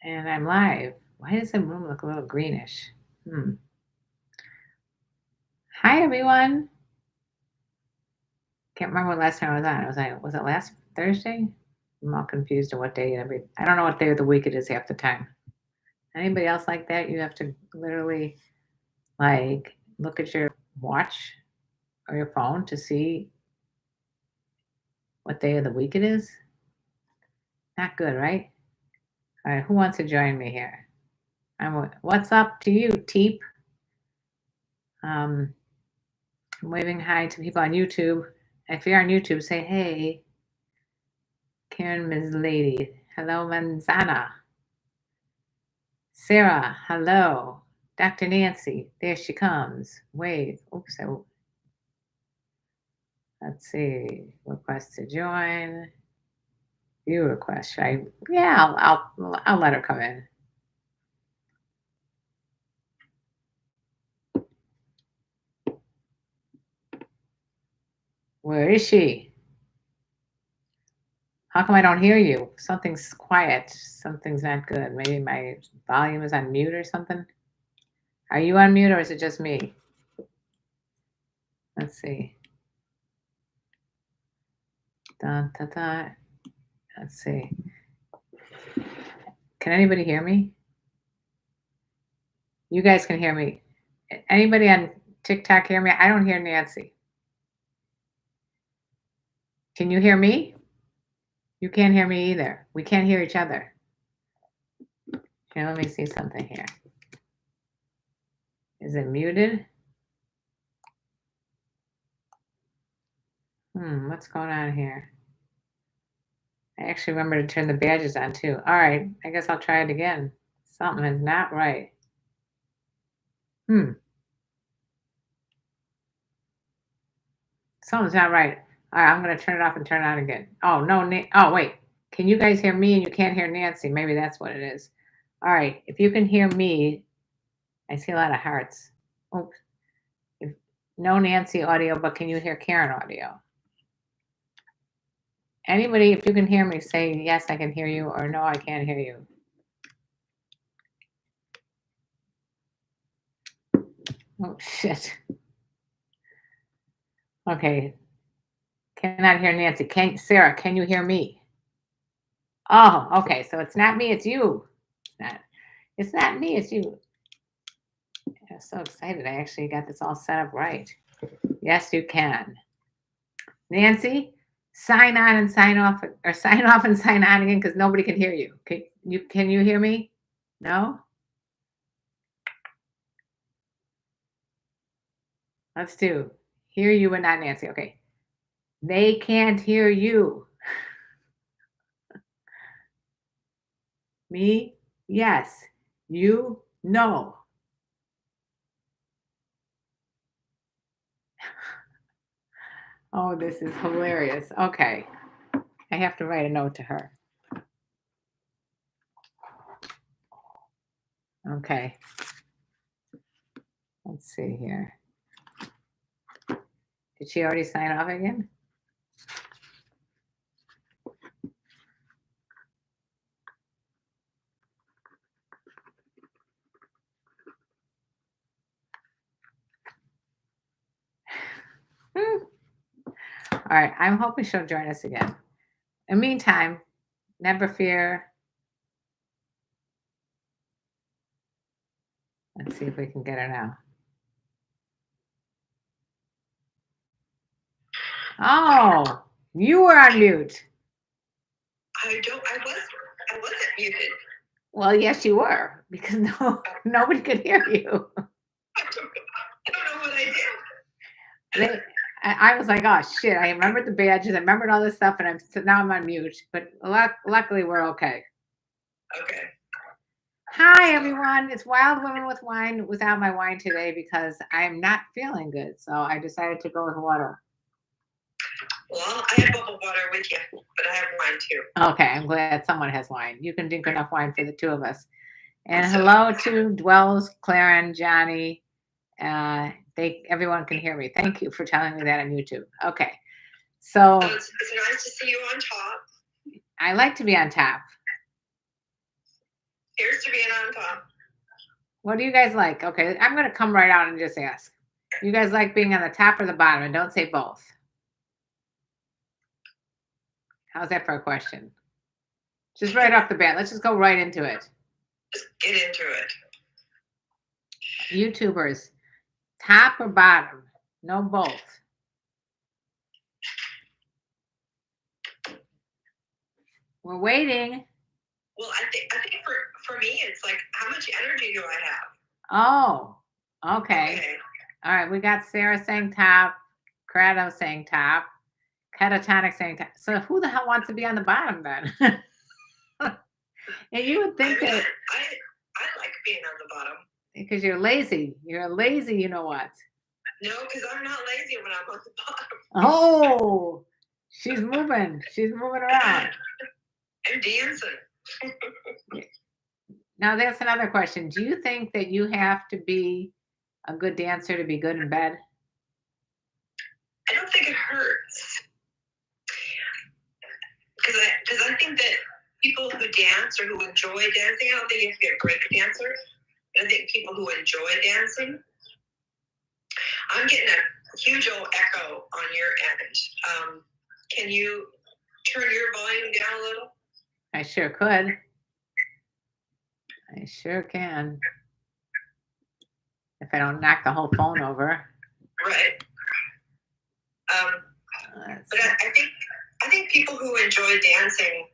And I'm live. Why does the room look a little greenish? Hi, everyone. Can't remember what last time I was on. Was it last Thursday? I'm all confused on what day I don't know what day of the week it is half the time. Anybody else like that? You have to literally like look at your watch or your phone to see what day of the week it is? Not good, right? All right, who wants to join me here? What's up to you, Teep? Um, I'm waving hi to people on YouTube. If you're on YouTube, say hey. Karen, Ms. Lady. Hello, Manzana. Sarah, hello. Dr. Nancy, there she comes. Wave. Oops. Let's see. Request to join. View request. Should I? Yeah, I'll let her come in. Where is she? How come I don't hear you? Something's quiet. Something's not good. Maybe my volume is on mute or something. Are you on mute or is it just me? Let's see. Dun, dun, dun. Let's see. Can anybody hear me? You guys can hear me. Anybody on TikTok hear me? I don't hear Nancy. Can you hear me? You can't hear me either. We can't hear each other. Here, let me see something here. Is it muted? What's going on here? I actually remember to turn the badges on too. All right, I guess I'll try it again. Something is not right. Something's not right. All right, I'm going to turn it off and turn it on again. Oh, no. Oh, wait. Can you guys hear me and you can't hear Nancy? Maybe that's what it is. All right, if you can hear me, I see a lot of hearts. Oops. No Nancy audio, but can you hear Karen audio? Anybody, if you can hear me, say yes, I can hear you, or no, I can't hear you. Oh, shit. Okay. Cannot hear Nancy. Sarah, can you hear me? Oh, okay. So it's not me, it's you. It's not me, it's you. I'm so excited. I actually got this all set up right. Yes, you can. Nancy, sign on and sign off, or sign off and sign on again because nobody can hear you. Can you hear me? No? Let's do hear you but not Nancy. Okay. They can't hear you. Me? Yes. You? No. Oh, this is hilarious. Okay. I have to write a note to her. Okay. Let's see here. Did she already sign off again? All right. I'm hoping she'll join us again. In the meantime, never fear. Let's see if we can get her now. Oh, you were on mute. I wasn't muted. Well, yes, you were, because nobody could hear you. I don't know what I did. I was like, oh shit! I remembered the badges, I remembered all this stuff, and now I'm on mute. But luckily, we're okay. Okay. Hi everyone! It's Wild Women with Wine without my wine today because I'm not feeling good, so I decided to go with water. Well, I have bubble water with you, but I have wine too. Okay, I'm glad someone has wine. You can drink enough wine for the two of us. And hello to Dwells, Claren, Johnny. Everyone can hear me. Thank you for telling me that on YouTube. Okay, so it's nice to see you on top. I like to be on top. Here's to being on top. What do you guys like? Okay, I'm going to come right out and just ask. You guys like being on the top or the bottom? And don't say both. How's that for a question? Just right off the bat. Let's just go right into it. Just get into it. YouTubers, top or bottom? No, both. We're waiting. Well, I think for me, it's like, how much energy do I have? Oh, okay. All right, we got Sarah saying top, Crado saying top, Catatonic saying top. So who the hell wants to be on the bottom then? And you would think that I like being on the bottom. Because you're lazy. You're lazy, you know what? No, because I'm not lazy when I'm on the bottom. Oh, she's moving. She's moving around. I'm dancing. Now that's another question. Do you think that you have to be a good dancer to be good in bed? I don't think it hurts. Because I think that people who dance or who enjoy dancing, I don't think you have to be a great dancer. I think people who enjoy dancing, I'm getting a huge old echo on your end. Can you turn your volume down a little? I sure could. I sure can. If I don't knock the whole phone over. Right. But I think people who enjoy dancing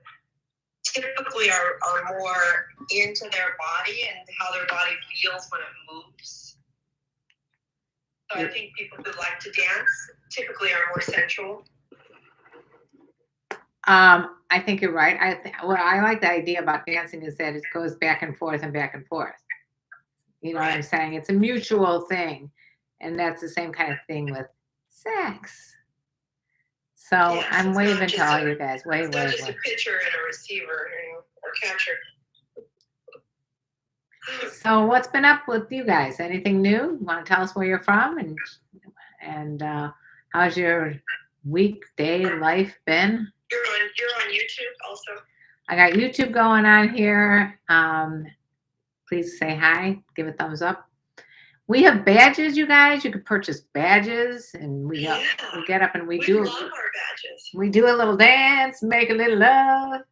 typically are more into their body and how their body feels when it moves. So I think people who like to dance typically are more sensual. I think you're right. I like the idea about dancing is that it goes back and forth and back and forth. You know what I'm saying? It's a mutual thing. And that's the same kind of thing with sex. So I'm waving to all you guys. Wave. Just a pitcher and a receiver or catcher. So what's been up with you guys? Anything new? You want to tell us where you're from and how's your weekday life been? You're on YouTube also. I got YouTube going on here. Please say hi. Give a thumbs up. We have badges, you guys. You can purchase badges, and we get up and we do. Love our badges. We do a little dance, make a little love.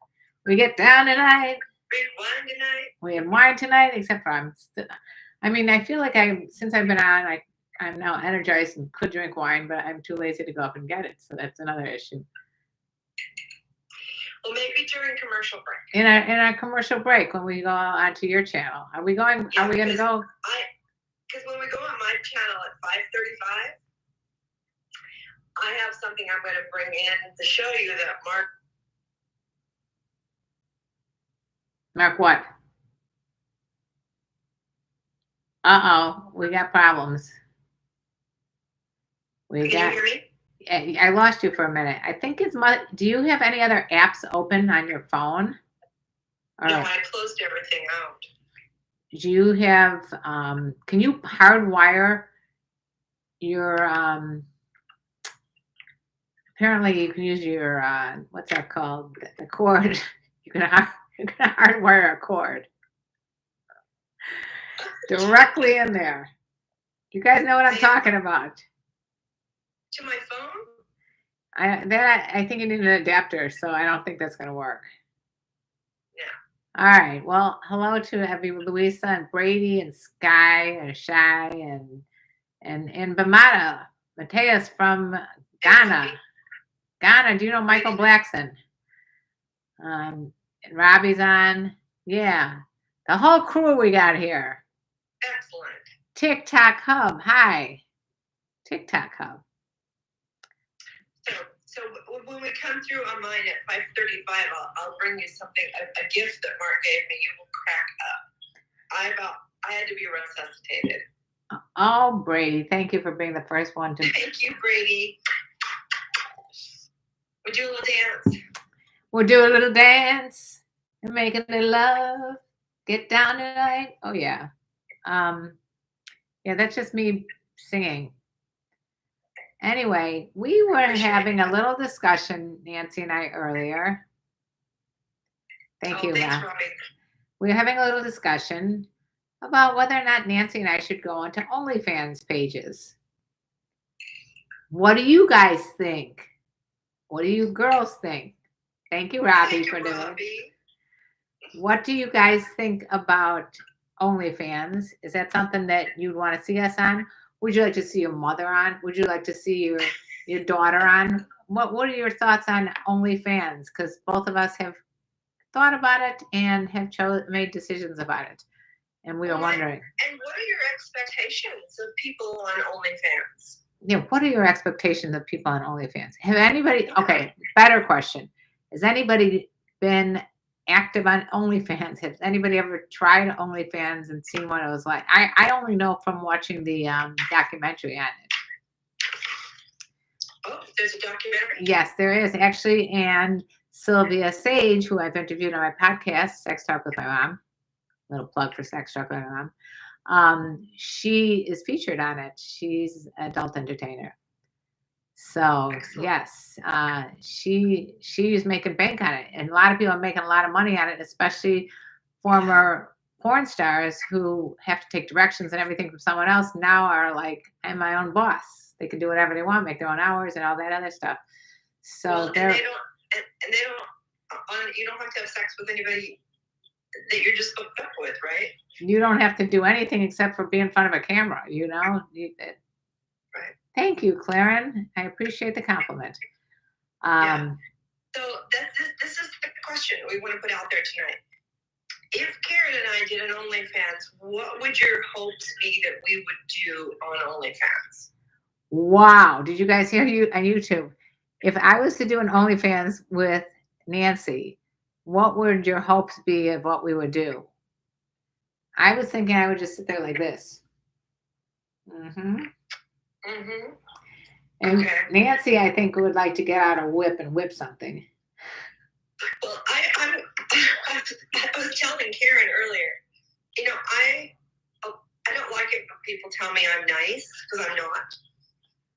We get down tonight. Drink wine tonight. We have wine tonight, except for I feel like since I've been on, I'm now energized and could drink wine, but I'm too lazy to go up and get it. So that's another issue. Well, maybe during commercial break. In our commercial break when we go onto your channel. Are we going? Yeah, are we going to go? Because when we go on my channel at 5:35, I have something I'm going to bring in to show you that Mark what? Uh-oh, we got problems. Can you hear me? I lost you for a minute. I think do you have any other apps open on your phone? No, I closed everything out. Do you have, can you hardwire your, apparently you can use your, what's that called? The cord. You can hardwire a cord directly in there. You guys know what I'm talking about. To my phone? I think you need an adapter, so I don't think that's going to work. Yeah. All right. Well, hello to Evie, Louisa, and Brady, and Sky, and Shai, and Bamata, Mateus from Ghana. Ghana, do you know Michael Blackson? And Robbie's on. Yeah. The whole crew we got here. Excellent. TikTok Hub. Hi. TikTok Hub. So when we come through on mine at 5:35, I'll bring you something, a gift that Mark gave me. You will crack up. I had to be resuscitated. Oh, Brady, thank you for being the first one to. Thank you, Brady. We do a little dance. We'll do a little dance and make a little love. Get down tonight. Oh yeah. Yeah, that's just me singing. Anyway, we were having a little discussion, Nancy and I, earlier. Thank you, thanks, Robbie. we're having a little discussion about whether or not Nancy and I should go onto OnlyFans pages. What do you guys think? What do you girls think? Thank you, Robbie, Thank you, for doing it. Robbie. What do you guys think about OnlyFans? Is that something that you'd want to see us on? Would you like to see your mother on? Would you like to see your daughter on? What are your thoughts on OnlyFans? Because both of us have thought about it and have made decisions about it, and we were wondering. And what are your expectations of people on OnlyFans? Yeah, what are your expectations of people on OnlyFans? Have anybody? Okay, better question. Has anybody been active on OnlyFans? Has anybody ever tried OnlyFans and seen what it was like? I only know from watching the documentary on it. Oh, there's a documentary? Yes, there is actually. And Sylvia Sage, who I've interviewed on my podcast, Sex Talk with My Mom, little plug for Sex Talk with My Mom. She is featured on it. She's an adult entertainer. So Excellent. yes, she's making bank on it, and a lot of people are making a lot of money on it, especially former porn stars who have to take directions and everything from someone else. Now are like, I'm my own boss. They can do whatever they want, make their own hours, and all that other stuff. So well, and they don't, you don't have to have sex with anybody that you're just hooked up with, right? You don't have to do anything except for be in front of a camera, you know? Right. Thank you, Karen. I appreciate the compliment. Yeah. So this is the question we want to put out there tonight. If Karen and I did an OnlyFans, what would your hopes be that we would do on OnlyFans? Wow. Did you guys hear you on YouTube? If I was to do an OnlyFans with Nancy, what would your hopes be of what we would do? I was thinking I would just sit there like this. Mm-hmm. Mm-hmm. And okay. Nancy, I think, would like to get out a whip and whip something. Well, I was telling Karen earlier, you know, I don't like it when people tell me I'm nice, because I'm not.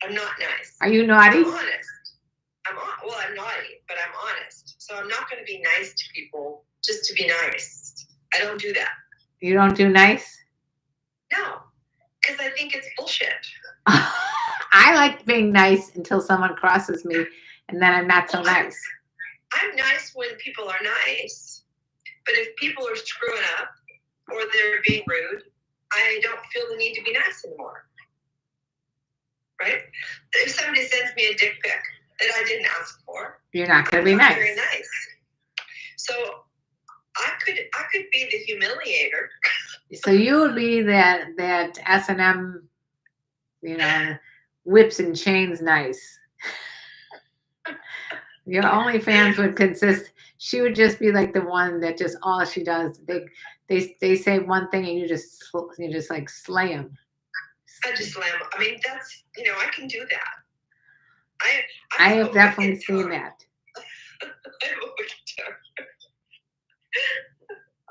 I'm not nice. Are you naughty? I'm honest. Well, I'm naughty, but I'm honest. So I'm not going to be nice to people just to be nice. I don't do that. You don't do nice? No, because I think it's bullshit. I like being nice until someone crosses me, and then I'm not so nice. I'm nice when people are nice, but if people are screwing up or they're being rude, I don't feel the need to be nice anymore. Right? If somebody sends me a dick pic that I didn't ask for, you're not going to be nice. Very nice. So I could be the humiliator. So you would be that S&M, you know, whips and chains nice. Your OnlyFans would consist. She would just be like the one that just all she does. They say one thing and you just like slay them. I just slam. I mean, that's, you know, I can do that. I have definitely seen that. I have a wicked tongue.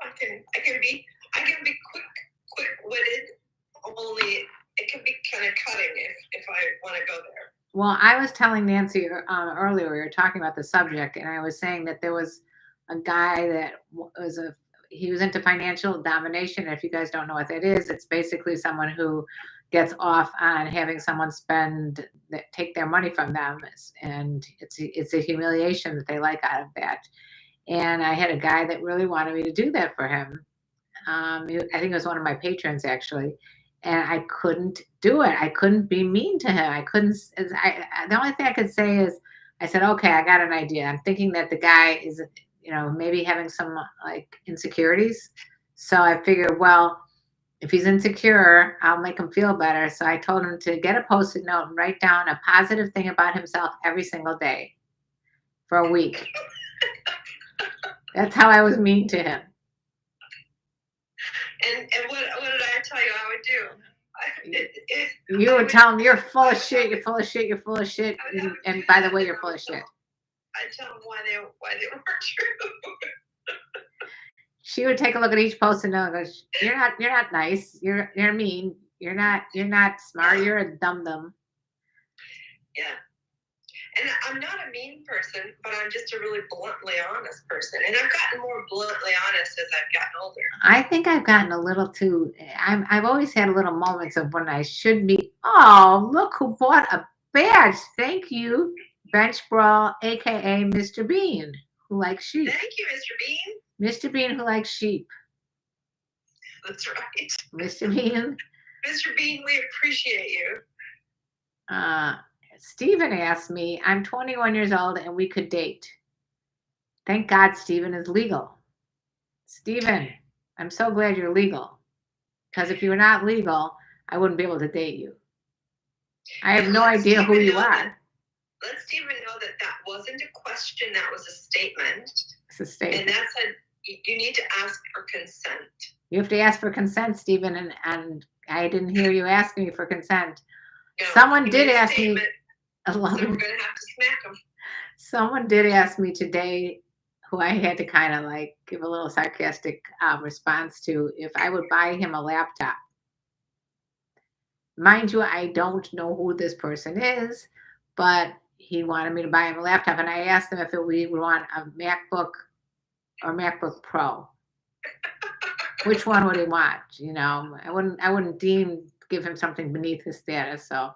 I can be quick-witted. Only it can be kind of cutting if I want to go there. Well, I was telling Nancy earlier, we were talking about the subject, and I was saying that there was a guy that he was into financial domination. If you guys don't know what that is, it's basically someone who gets off on having someone take their money from them, and it's a humiliation that they like out of that. And I had a guy that really wanted me to do that for him. I think it was one of my patrons actually, and I couldn't do it. I couldn't be mean to him. I couldn't. The only thing I could say is, I said, okay, I got an idea. I'm thinking that the guy is, you know, maybe having some like insecurities. So I figured, well, if he's insecure, I'll make him feel better. So I told him to get a Post-it note and write down a positive thing about himself every single day for a week. That's how I was mean to him. And what did I tell you I would do? You would tell him, you're full of shit, you're full of shit, you're full of shit. And by the way, you're full of shit. I tell them why they weren't true. She would take a look at each Post-it note and go, you're not nice, you're mean, you're not smart, you're a dum-dum. Yeah. And I'm not a mean person, but I'm just a really bluntly honest person. And I've gotten more bluntly honest as I've gotten older. I think I've gotten a little too. I've always had little moments of when I should be. Oh, look who bought a badge! Thank you, Bench Brawl, aka Mr. Bean, who likes sheep. Thank you, Mr. Bean. Mr. Bean, who likes sheep. That's right. Mr. Bean. Mr. Bean, we appreciate you. Stephen asked me, I'm 21 years old and we could date. Thank God Stephen is legal. Stephen, I'm so glad you're legal. Because if you were not legal, I wouldn't be able to date you. I have no idea who you are. Let Stephen know that that wasn't a question, that was a statement. It's a statement. And that said, you need to ask for consent. You have to ask for consent, Stephen, and I didn't hear you ask me for consent. No, Someone did ask me. So we're going to have to smack them. Someone did ask me today, who I had to kind of like give a little sarcastic response to, if I would buy him a laptop. Mind you, I don't know who this person is, but he wanted me to buy him a laptop, and I asked him if we would want a MacBook or MacBook Pro. Which one would he want? You know, I wouldn't give him something beneath his status. So,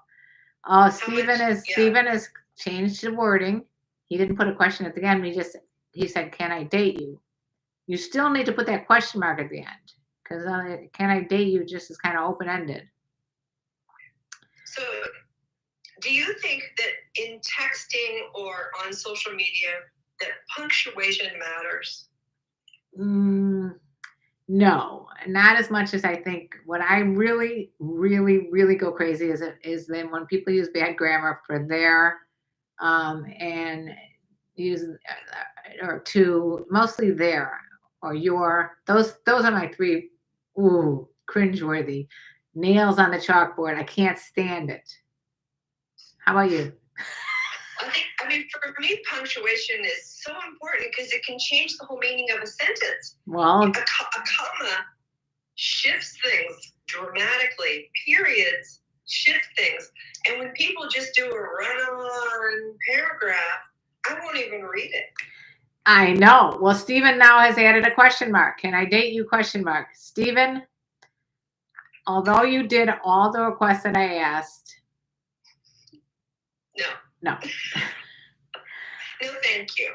Stephen has changed the wording. He didn't put a question at the end. He said, "Can I date you?" You still need to put that question mark at the end, because "Can I date you" just is kind of open ended. So, do you think that in texting or on social media that punctuation matters? No, not as much as I think. What I really, really, really go crazy is then when people use bad grammar for their and use or to, mostly their or your. Those are my three. Ooh, cringeworthy. Nails on the chalkboard. I can't stand it. How about you? I mean, for me, punctuation is so important because it can change the whole meaning of a sentence. Well, a comma shifts things dramatically. Periods shift things. And when people just do a run-on paragraph, I won't even read it. I know. Well, Stephen now has added a question mark. Can I date you? Question mark. Stephen, although you did all the requests that I asked. No. No. No, thank you.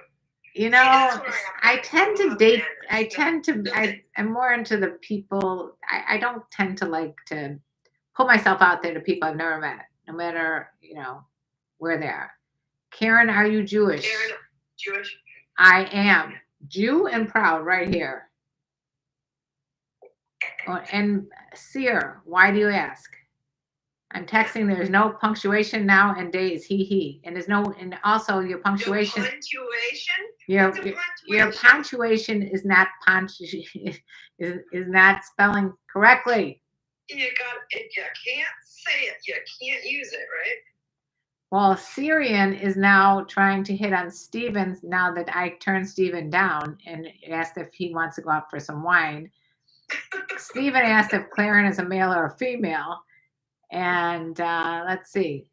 You know, I tend to date. I'm more into the people. I don't tend to like to put myself out there to people I've never met, no matter, where they are. Karen, are you Jewish? Karen, Jewish. I am. Jew and proud right here. And Seer, why do you ask? I'm texting. There's no punctuation now and days. He. And there's no, and also your punctuation. No punctuation? Your punctuation is not is not spelling correctly. You can't say it. You can't use it, right? Well, Syrian is now trying to hit on Stevens now that I turned Steven down and asked if he wants to go out for some wine. Steven asked if Claren is a male or a female. And let's see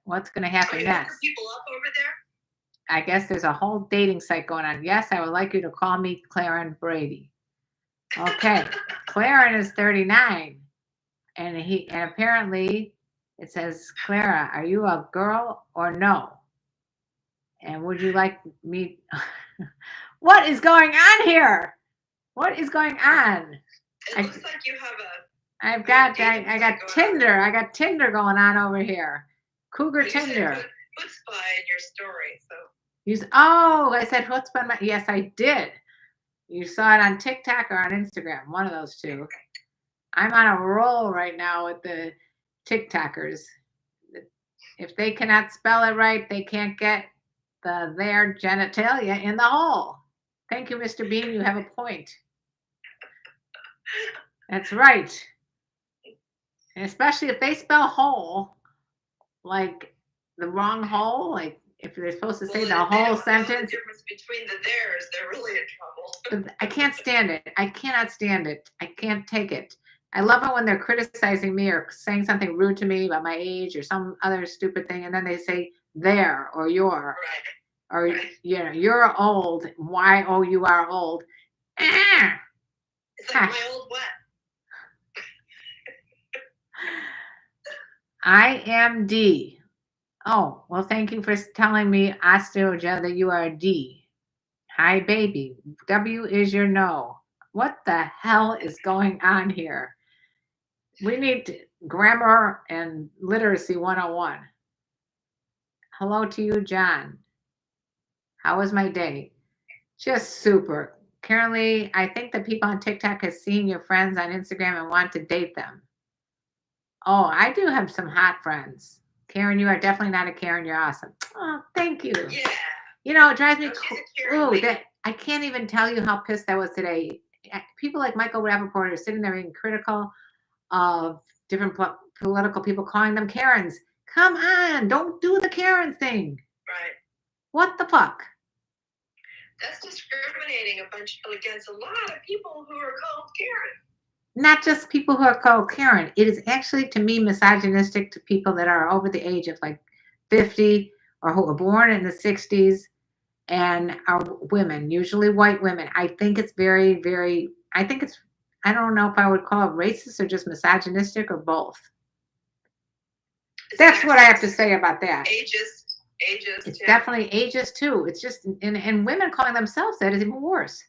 what's going to happen next. People up over there? I guess there's a whole dating site going on. Yes, I would like you to call me Claren Brady. Okay, Claren is 39, and apparently it says, Clara, are you a girl or no? And would you like me? What is going on here? What is going on? It looks like you have I got Tinder. I got Tinder going on over here. Cougar Tinder. Chutzpah in your story, so. I said chutzpah. Yes, I did. You saw it on TikTok or on Instagram, one of those two. I'm on a roll right now with the TikTokers. If they cannot spell it right, they can't get their genitalia in the hole. Thank you, Mr. Bean. You have a point. That's right. And especially if they spell hole like the wrong hole, like if they're supposed to say the whole sentence. The difference between the theirs, they're really in trouble. I can't stand it. I cannot stand it. I can't take it. I love it when they're criticizing me or saying something rude to me about my age or some other stupid thing, and then they say there or your, Right. or Right. you're old. You are old. Ah! It's like Huh. my old what? I am D. Oh, well, thank you for telling me, Astoja, that you are a D. Hi, baby. W is your no. What the hell is going on here? We need grammar and literacy 101. Hello to you, John. How was my day? Just super. KarenLee, I think the people on TikTok have seen your friends on Instagram and want to date them. Oh, I do have some hot friends. Karen, you are definitely not a Karen. You're awesome. Oh, thank you. Yeah. It drives me No, she's a Oh, KarenLee. that I can't even tell you how pissed I was today. People like Michael Rappaport are sitting there being critical of different political people, calling them Karens. Come on, don't do the Karen thing. Right. What the fuck? That's discriminating against a lot of people who are called Karen. Not just people who are called Karen. It is actually, to me, misogynistic to people that are over the age of like 50 or who were born in the 60s and are women, usually white women. I think it's very, very, I don't know if I would call it racist or just misogynistic or both. That's what I have to say about that. Ageist. It's definitely ageist too. It's just, and women calling themselves that is even worse.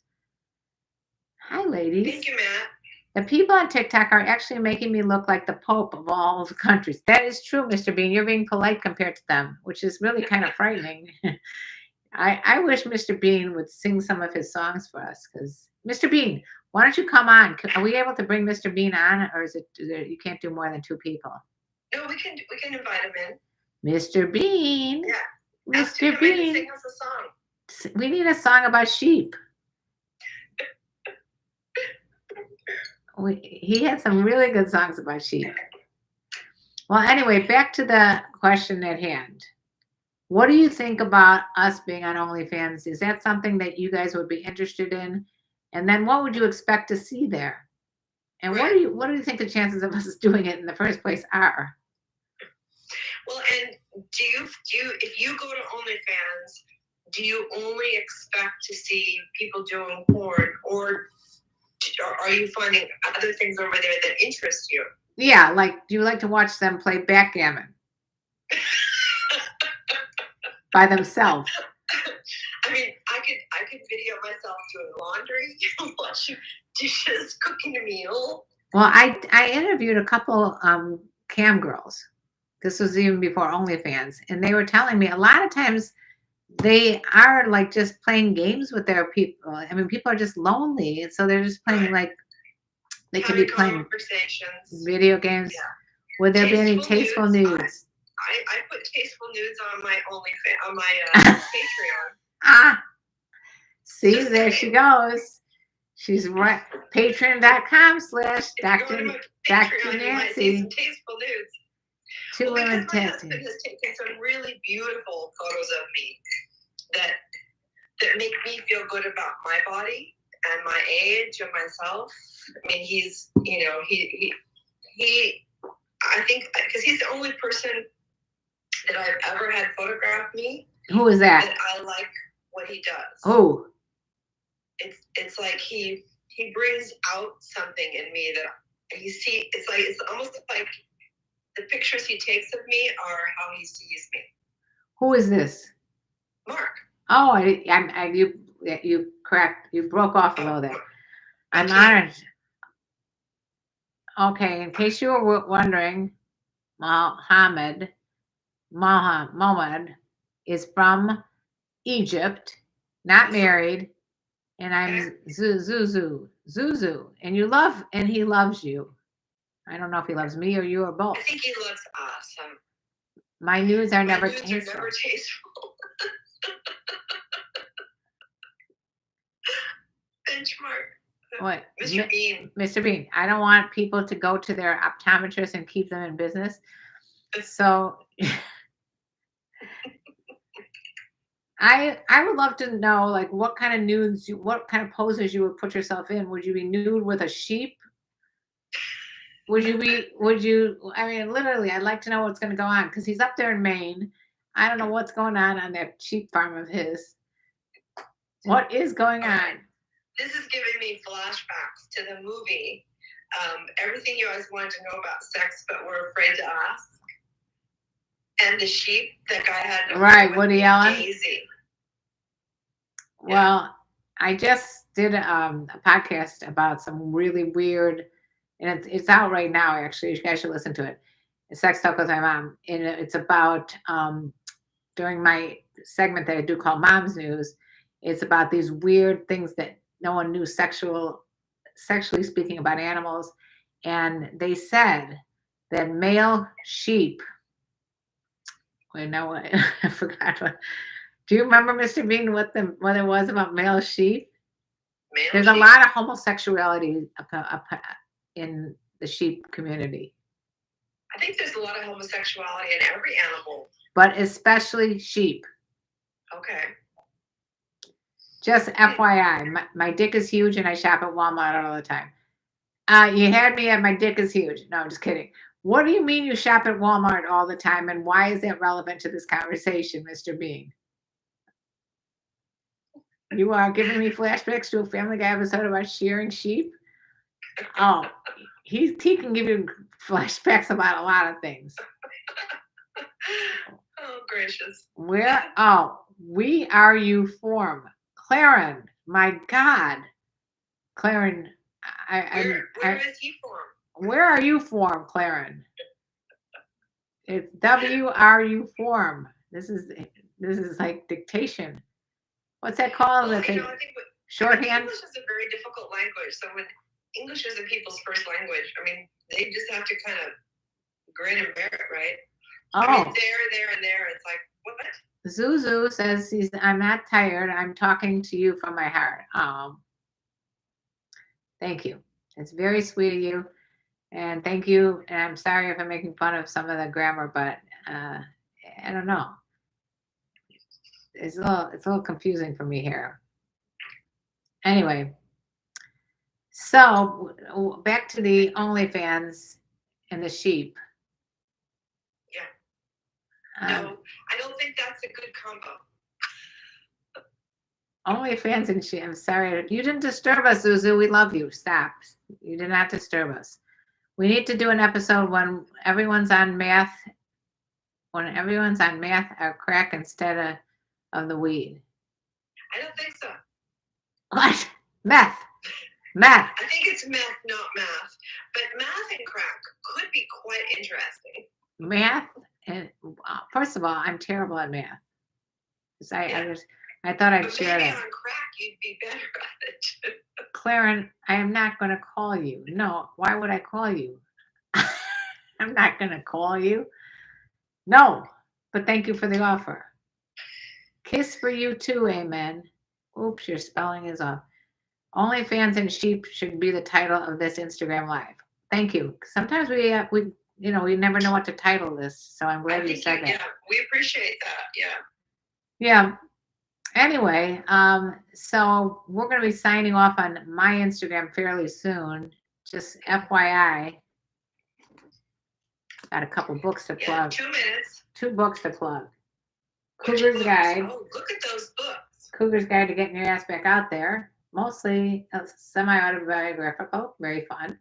Hi, ladies. Thank you, Matt. The people on TikTok are actually making me look like the Pope of all the countries. That is true, Mr. Bean. You're being polite compared to them, which is really kind of frightening. I wish Mr. Bean would sing some of his songs for us, because Mr. Bean, why don't you come on? Are we able to bring Mr. Bean on, or is it you can't do more than 2 people? No, we can invite him in. Mr. Bean. Yeah. Mr. Bean. Sing us a song. We need a song about sheep. He had some really good songs about sheep. Well, anyway, back to the question at hand. What do you think about us being on OnlyFans? Is that something that you guys would be interested in? And then what would you expect to see there? And what do you think the chances of us doing it in the first place are? Well, and do you if you go to OnlyFans, do you only expect to see people doing porn, or are you finding other things over there that interest you? Yeah, like, do you like to watch them play backgammon by themselves? I mean, I could video myself doing laundry, washing dishes, cooking a meal. Well, I interviewed a couple cam girls. This was even before OnlyFans, and they were telling me a lot of times they are like just playing games with their people. I mean, people are just lonely, and so they're just playing like they could be playing video games. Yeah. Would there be any tasteful nudes? I put tasteful nudes on my OnlyFans, on my Patreon. See, just there she goes. She's right. Patreon.com/Dr. Nancy. Tasteful nudes. 2 women my husband has taken some really beautiful photos of me that make me feel good about my body and my age and myself. I mean, he's, he I think, because he's the only person that I've ever had photograph me. Who is that? That I like what he does. Oh. It's like he brings out something in me that you see. It's almost like the pictures he takes of me are how he sees me. Who is this? Mark. Oh, you correct. You broke off a little there. I'm honored. Okay, in case you were wondering, Mohammed is from Egypt, not married, and I'm Zuzu, and he loves you. I don't know if he loves me or you or both. I think he loves us. My nudes are never tasteful. Benchmark. What? Mr. Bean. Mr. Bean. I don't want people to go to their optometrist and keep them in business. So I would love to know, like, what kind of nudes, what kind of poses you would put yourself in. Would you be nude with a sheep? I mean, literally, I'd like to know what's going to go on, because he's up there in Maine. I don't know what's going on that sheep farm of his. What is going on? This is giving me flashbacks to the movie. Everything you always wanted to know about sex, but were afraid to ask. And the sheep that guy had. Right, Woody Allen. Daisy. Well, I just did a podcast about some really weird, and it's out right now. Actually, you guys should listen to it. Sex Talk with My Mom, and it's about during my segment that I do called Mom's News. It's about these weird things that no one knew sexually speaking about animals, and they said that male sheep. Wait, no, I forgot what. Do you remember, Mr. Bean, what it was about male sheep? There's a lot of homosexuality in the sheep community. I think there's a lot of homosexuality in every animal. But especially sheep. Okay. Just FYI, my dick is huge and I shop at Walmart all the time. You had me at my dick is huge. No, I'm just kidding. What do you mean you shop at Walmart all the time, and why is that relevant to this conversation, Mr. Bean? You are giving me flashbacks to a Family Guy episode about shearing sheep? Oh, he can give you flashbacks about a lot of things. Oh, gracious. We are you form. Karen, my God. Karen, where is he from? Where are you from, Karen? It's WRU form. This is like dictation. What's that called? Well, I think shorthand? English is a very difficult language. So when English isn't people's first language, I mean, they just have to kind of grin and bear it, right? Oh. I mean, there, and there. It's like, what? Zuzu says I'm not tired. I'm talking to you from my heart. Thank you. It's very sweet of you. And thank you. And I'm sorry if I'm making fun of some of the grammar, but I don't know. It's a little confusing for me here. Anyway, so back to the OnlyFans and the sheep. Yeah. No, I don't think that's a good combo. OnlyFans and sheep. I'm sorry. You didn't disturb us, Zuzu. We love you. Stop. You did not disturb us. We need to do an episode when everyone's on math. When everyone's on math or crack instead of the weed. I don't think so. What? Meth. Meth. I think it's meth, not math. But math and crack could be quite interesting. Math, and first of all, I'm terrible at math. I thought I'd share that. Maybe on crack, you'd be better at it. Claren, I am not going to call you. No, why would I call you? I'm not going to call you. No, but thank you for the offer. Kiss for you too, amen. Oops, your spelling is off. OnlyFans and sheep should be the title of this Instagram live. Thank you. Sometimes we never know what to title this, so I'm glad you said that. Yeah, we appreciate that. Yeah. Yeah. Anyway, so we're going to be signing off on my Instagram fairly soon. Just FYI. Got a couple books to plug. 2 minutes. 2 books to plug. Cougar's Guide. Oh, look at those books. Cougar's Guide to Getting Your Ass Back Out There. Mostly semi-autobiographical. Very fun.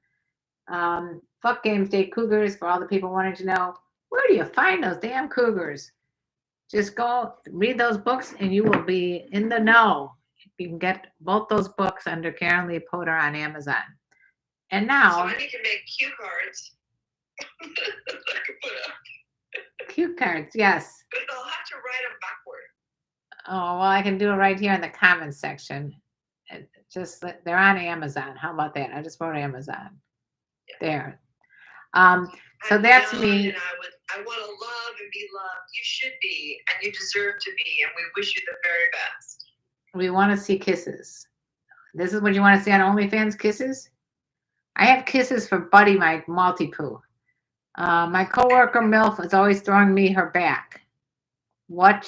Fuck Games Day Cougars for all the people wanting to know, where do you find those damn cougars? Just go read those books and you will be in the know. You can get both those books under KarenLee Potter on Amazon. And now... So I need to make cue cards. I can put up. Cue cards, yes. But I'll have to write them backward. Oh, well, I can do it right here in the comments section. They're on Amazon. How about that? I just wrote Amazon. Yeah. There. So that's me. And I want to love and be loved. You should be, and you deserve to be, and we wish you the very best. We want to see kisses. This is what you want to see on OnlyFans, kisses? I have kisses for Buddy, my multi-poo. My coworker MILF is always throwing me her back. What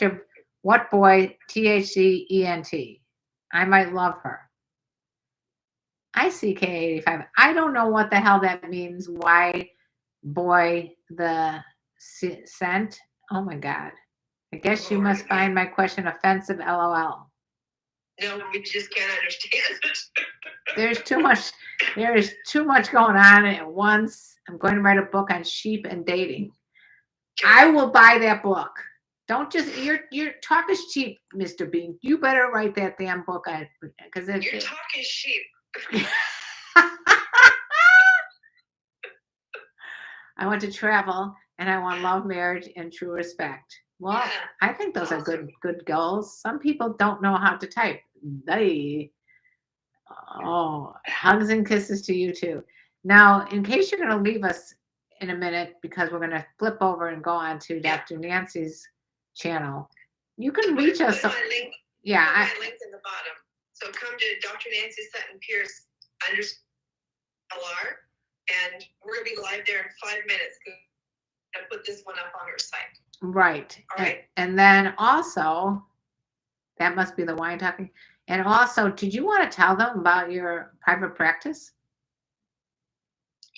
boy, THCENT. I might love her. I see K85. I don't know what the hell that means. Why boy the scent? Oh my God. I guess you must find my question offensive, LOL. No, we just can't understand it. There is too much going on at once. I'm going to write a book on sheep and dating. I will buy that book. Don't just your talk is cheap, Mr. Bean. You better write that damn book because your talk is sheep. I want to travel and I want love, marriage, and true respect. Well, yeah, I think those are good goals. Some people don't know how to type. Hugs and kisses to you too. Now, in case you're going to leave us in a minute, because we're going to flip over and go on to Dr. Nancy's channel, you can reach us. My link, my link's in the bottom. So come to Dr. Nancy Sutton Pierce _LR, and we're going to be live there in 5 minutes. I put this one up on her site. Right. All right. And then also, that must be the wine talking. And also, did you want to tell them about your private practice?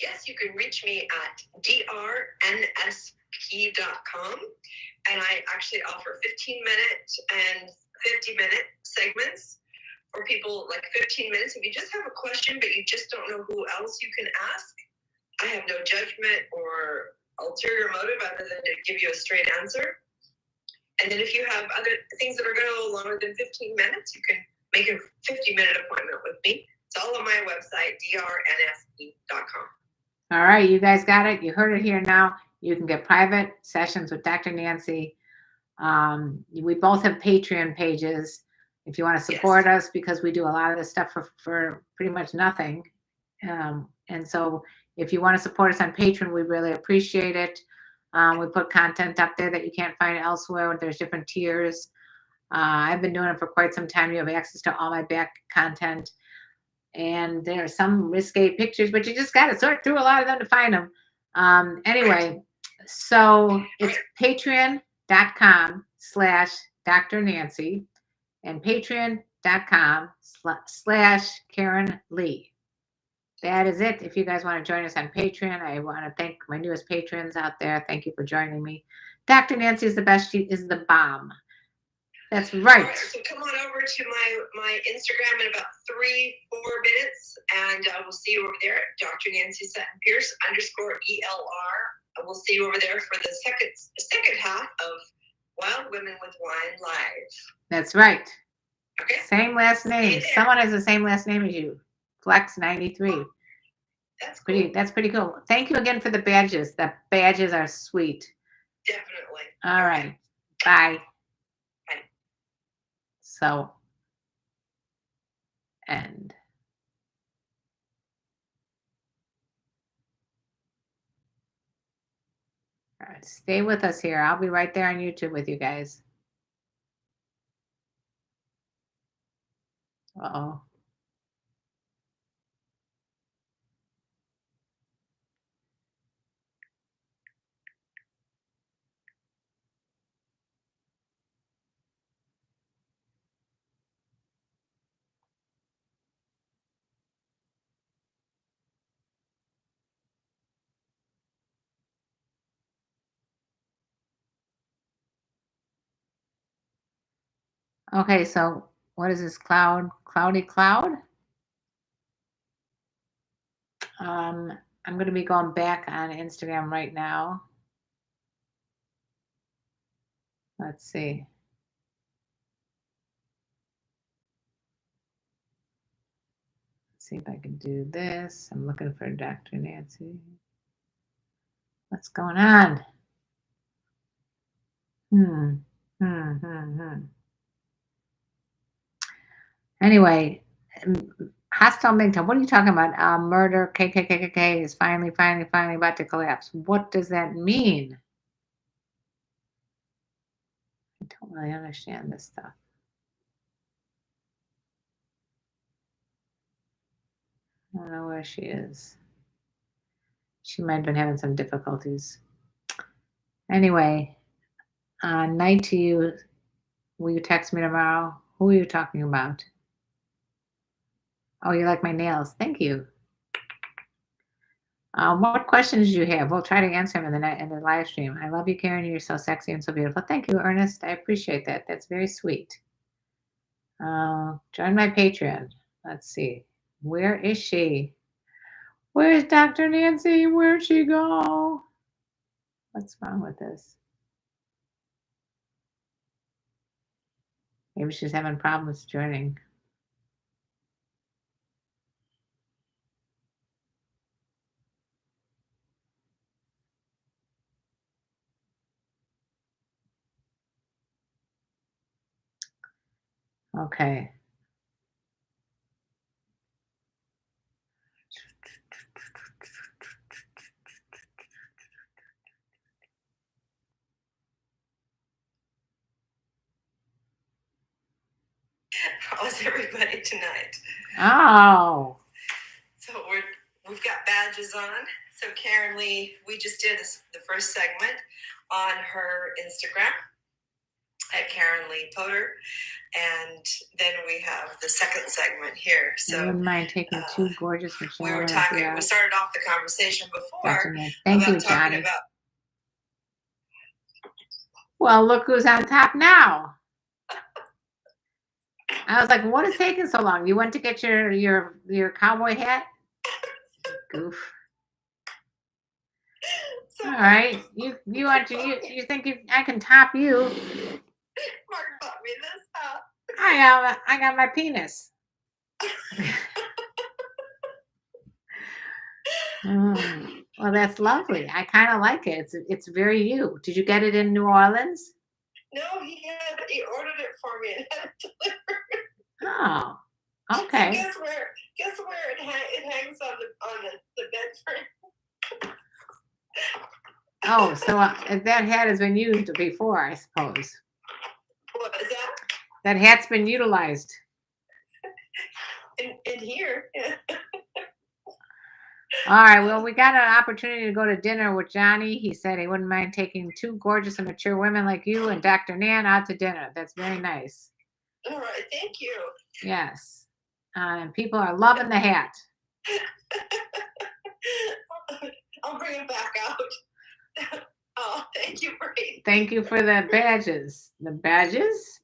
Yes, you can reach me at drnsp.com. And I actually offer 15-minute and 50-minute segments for people, like 15 minutes. If you just have a question, but you just don't know who else you can ask, I have no judgment or ulterior motive other than to give you a straight answer. And then if you have other things that are going to go longer than 15 minutes, you can make a 50-minute appointment with me. It's all on my website, drnsp.com. All right, you guys got it. You heard it here now. You can get private sessions with Dr. Nancy. We both have Patreon pages if you want to support us, because we do a lot of this stuff for pretty much nothing. And so if you want to support us on Patreon, we really appreciate it. We put content up there that you can't find elsewhere. There's different tiers. I've been doing it for quite some time. You have access to all my back content. And there are some risque pictures, but you just got to sort through a lot of them to find them. Anyway, so it's patreon.com/Dr. Nancy and patreon.com/KarenLee. That is it. If you guys want to join us on Patreon, I want to thank my newest patrons out there. Thank you for joining me. Dr. Nancy is the best. She is the bomb. That's right. All right, so come on over to my Instagram in about 3-4 minutes, and we'll see you over there, Dr. Nancy Sutton Pierce _ELR. We'll see you over there for the second half of Wild Women with Wine Live. That's right. Okay. Same last name. Someone has the same last name as you. Flex93. That's cool. That's pretty cool. Thank you again for the badges. The badges are sweet. Definitely. All right. Bye. Bye. So, end. All right. Stay with us here. I'll be right there on YouTube with you guys. Uh-oh. Okay, so what is this cloud? Cloudy cloud? I'm going to be going back on Instagram right now. Let's see. Let's see if I can do this. I'm looking for Dr. Nancy. What's going on? Anyway, hostile Mington, what are you talking about? Murder, KKKK is finally about to collapse. What does that mean? I don't really understand this stuff. I don't know where she is. She might have been having some difficulties. Anyway, night to you. Will you text me tomorrow? Who are you talking about? Oh, you like my nails. Thank you. What questions do you have? We'll try to answer them in the live stream. I love you, Karen. You're so sexy and so beautiful. Thank you, Ernest. I appreciate that. That's very sweet. Join my Patreon. Let's see. Where is she? Where's Dr. Nancy? Where'd she go? What's wrong with this? Maybe she's having problems joining. Okay. How's everybody tonight? Oh. So we've got badges on. So KarenLee, we just did the first segment on her Instagram at KarenLee Potter, and then we have the second segment here. So I wouldn't mind taking two gorgeous Michelle. we were talking. We started off the conversation before. Thank you, Johnny. Well, look who's on top now. I was like, what is taking so long? You went to get your cowboy hat? Goof. All right. You think I can top you? Mark bought me this hat. I got my penis. Well, that's lovely. I kind of like it. It's very you. Did you get it in New Orleans? No, he ordered it for me and had it delivered. Oh, okay. So guess where it hangs on the bed frame. Oh, so that hat has been used before, I suppose. What is that? That hat's been utilized. In here. Yeah. All right. Well, we got an opportunity to go to dinner with Johnny. He said he wouldn't mind taking two gorgeous and mature women like you and Dr. Nan out to dinner. That's very nice. All right. Thank you. Yes. And people are loving the hat. I'll bring it back out. Oh, thank you, Brain. Thank you for the badges. The badges?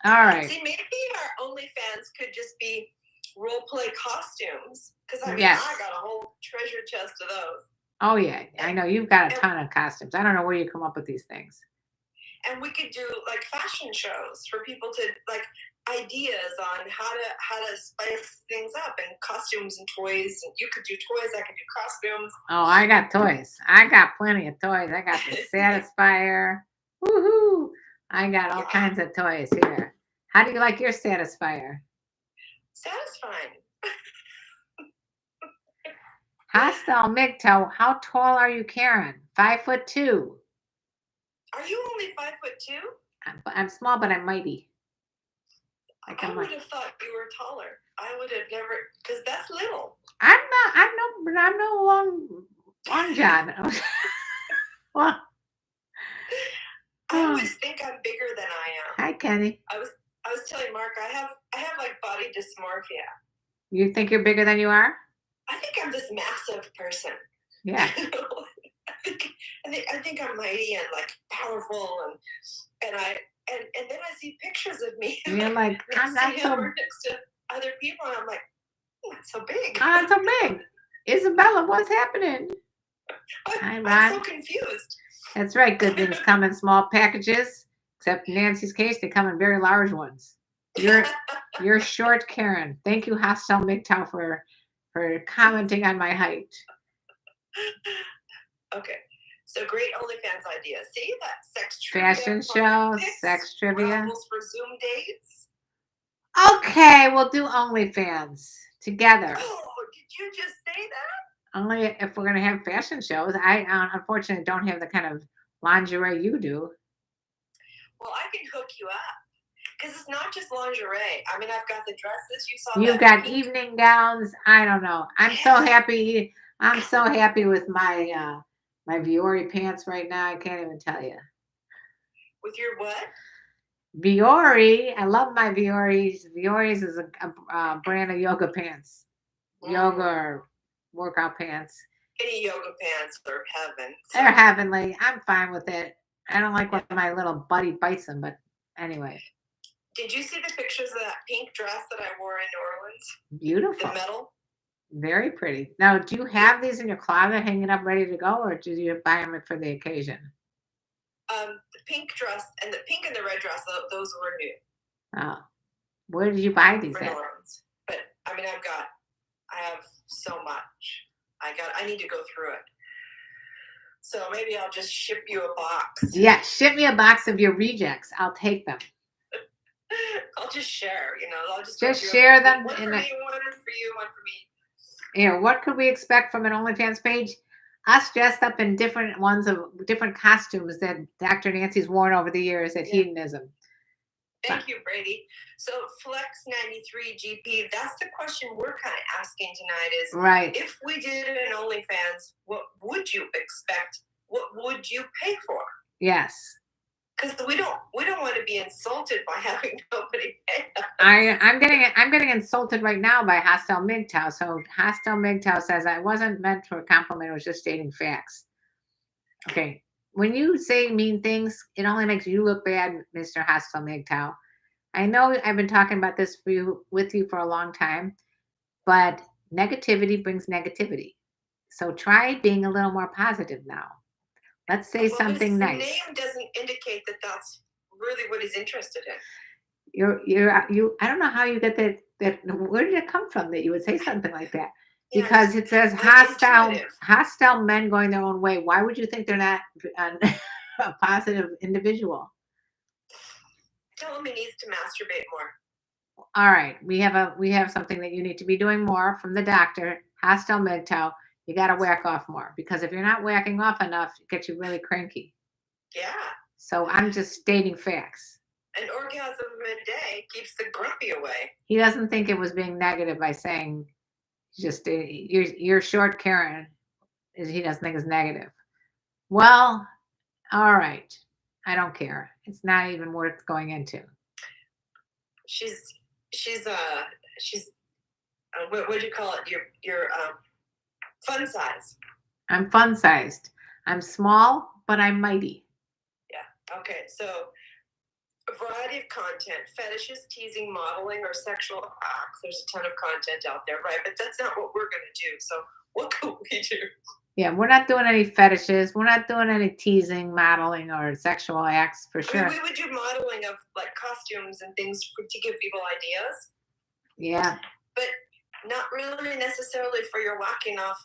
All right. See, maybe our OnlyFans could just be role play costumes. Because I got a whole treasure chest of those. Oh, yeah. I know. You've got a ton of costumes. I don't know where you come up with these things. And we could do like fashion shows for people to like ideas on how to spice things up and costumes and toys. And you could do toys, I could do costumes. Oh, I got toys. I got plenty of toys. I got the Satisfier. Woohoo! I got all kinds of toys here. How do you like your Satisfier? Satisfying. Hostile MGTOW, how tall are you, Karen? 5'2". Are you only 5'2"? I'm small, but I'm mighty. I would have thought you were taller. I would have never, because that's little. I'm no long John. Well, I always think I'm bigger than I am. Hi, Kenny. I was telling Mark I have like body dysmorphia. You think you're bigger than you are? I think I'm this massive person. Yeah. I think I'm mighty and like powerful and then I see pictures of me. You're like I'm not so next to other people and I'm like, I'm not so big. I'm not so big. Isabella, what's happening? I'm so confused. That's right. Good things come in small packages. Except in Nancy's case, they come in very large ones. You're short, Karen. Thank you, Hostile MGTOW, for commenting on my height. Okay. So great OnlyFans idea. See that sex trivia. Fashion show, sex trivia. Raffles for Zoom dates. Okay, we'll do OnlyFans together. Oh, did you just say that? Only if we're gonna have fashion shows. I unfortunately don't have the kind of lingerie you do. Well, I can hook you up. Because it's not just lingerie. I mean, I've got the dresses. You saw. You've got evening gowns. I don't know. I'm so happy. I'm so happy with my my Viore pants right now. I can't even tell you. With your what? Viore. I love my Viores. Viores is a brand of yoga pants, yoga or workout pants, Any yoga pants are heaven. So. They're heavenly. I'm fine with it. I don't like when my little buddy bites them, but anyway. Did you see the pictures of that pink dress that I wore in New Orleans? Beautiful. The metal? Very pretty. Now, do you have these in your closet hanging up ready to go, or do you buy them for the occasion? The pink dress and the pink and the red dress, those were new. Oh. Where did you buy these for at? New Orleans. But I mean, I have so much. I need to go through it. So maybe I'll just ship you a box. Yeah, ship me a box of your rejects. I'll take them. I'll just share, I'll just share them. One for me, one for you, one for me. Yeah, what could we expect from an OnlyFans page? Us dressed up in different ones of different costumes that Dr. Nancy's worn over the years at Hedonism. Thank you, Brady. So Flex 93 GP, that's the question we're kind of asking tonight is, right. If we did an OnlyFans, what would you expect? What would you pay for? Yes. Because we don't want to be insulted by having nobody pay us. I'm getting insulted right now by Hostile MGTOW. So Hostile MGTOW says I wasn't meant for a compliment, it was just stating facts. Okay. When you say mean things, it only makes you look bad, Mr. Hostile MGTOW. I know I've been talking about this with you for a long time, but negativity brings negativity. So try being a little more positive now. Let's say something nice. His name doesn't indicate that that's really what he's interested in. You. I don't know how you get that. Where did it come from that you would say something like that? Because it says hostile men going their own way. Why would you think they're not a positive individual? Tell him he needs to masturbate more. All right, we have something that you need to be doing more from the doctor. Hostile MGTOW. You got to whack off more, because if you're not whacking off enough, it gets you really cranky. Yeah. So I'm just stating facts. An orgasm a day keeps the grumpy away. He doesn't think it was being negative by saying just you're short, Karen. He doesn't think it's negative. Well, all right. I don't care. It's not even worth going into. She's what do you call it? Your fun size. I'm fun sized. I'm small, but I'm mighty. Yeah. Okay. So a variety of content, fetishes, teasing, modeling, or sexual acts. There's a ton of content out there, right? But that's not what we're going to do. So what could we do? Yeah, we're not doing any fetishes. We're not doing any teasing, modeling, or sexual acts for sure. I mean, we would do modeling of like costumes and things to give people ideas. Yeah. But not really necessarily for your whacking off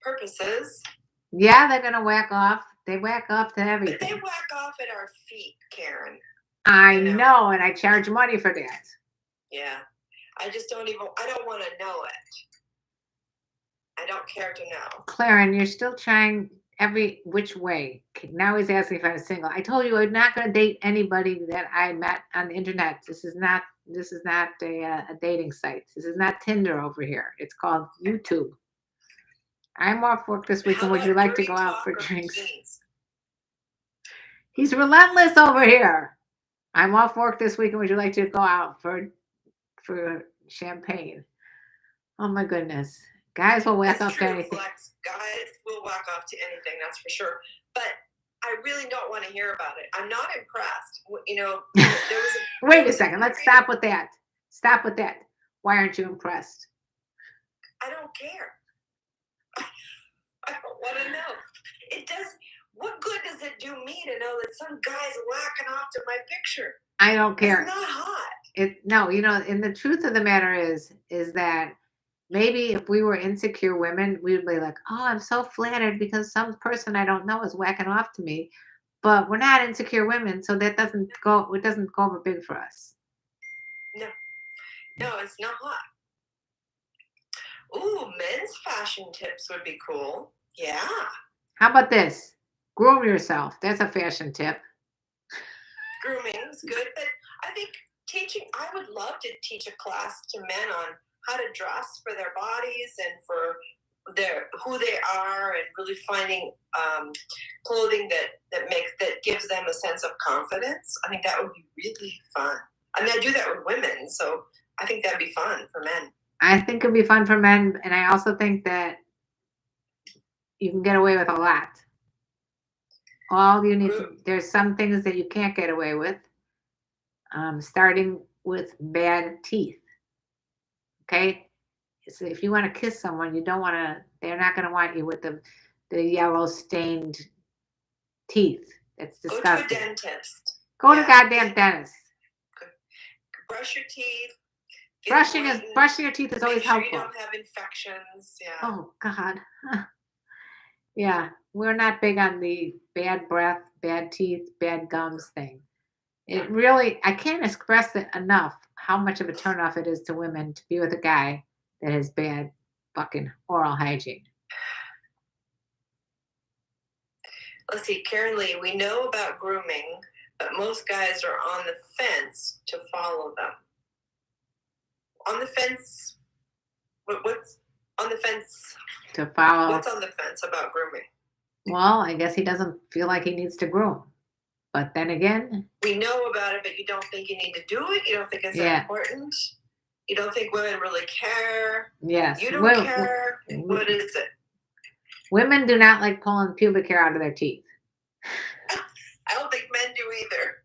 purposes. Yeah, they're going to whack off. They whack off to everything. But they whack off at our feet, Karen. I know, and I charge money for that. Yeah. I don't want to know it. I don't care to know. Claren, you're still trying every which way. Now he's asking if I'm single. I told you I'm not going to date anybody that I met on the internet. This is not a dating site. This is not Tinder over here. It's called YouTube. I'm off work this weekend. Would you like to go out for drinks? He's relentless over here. I'm off work this weekend. Would you like to go out for champagne? Oh my goodness. Guys will whack off to anything. Guys will whack off to anything, that's for sure. But I really don't want to hear about it. I'm not impressed. There was Wait a second. Let's stop with that. Stop with that. Why aren't you impressed? I don't care. I don't want to know. It does. What good does it do me to know that some guy's whacking off to my picture? I don't care. It's not hot. And the truth of the matter is that maybe if we were insecure women, we would be like, oh, I'm so flattered because some person I don't know is whacking off to me. But we're not insecure women, so it doesn't go over big for us. No, it's not hot. Ooh, men's fashion tips would be cool. Yeah. How about this? Groom yourself. That's a fashion tip. Grooming is good, but I think I would love to teach a class to men on how to dress for their bodies and for who they are, and really finding clothing that gives them a sense of confidence. I think that would be really fun. I mean, I do that with women, so I think that'd be fun for men. I think it'd be fun for men, and I also think that you can get away with a lot. All you need to, there's some things that you can't get away with, starting with bad teeth. Okay? So if you want to kiss someone, you don't want to, they're not going to want you with the yellow stained teeth. That's disgusting. Go to a dentist. Go to goddamn dentist. Brush your teeth. Brushing your teeth is always helpful. You don't have infections. Yeah. Oh God. Yeah, we're not big on the bad breath, bad teeth, bad gums thing. It really, I can't express it enough how much of a turnoff it is to women to be with a guy that has bad fucking oral hygiene. Let's see, KarenLee, we know about grooming, but most guys are on the fence to follow them. On the fence, what's on the fence? To follow. What's on the fence about grooming? Well, I guess he doesn't feel like he needs to groom. But then again, we know about it, but you don't think you need to do it? You don't think it's important? You don't think women really care? Yes. You don't care? What is it? Women do not like pulling pubic hair out of their teeth. I don't think men do either.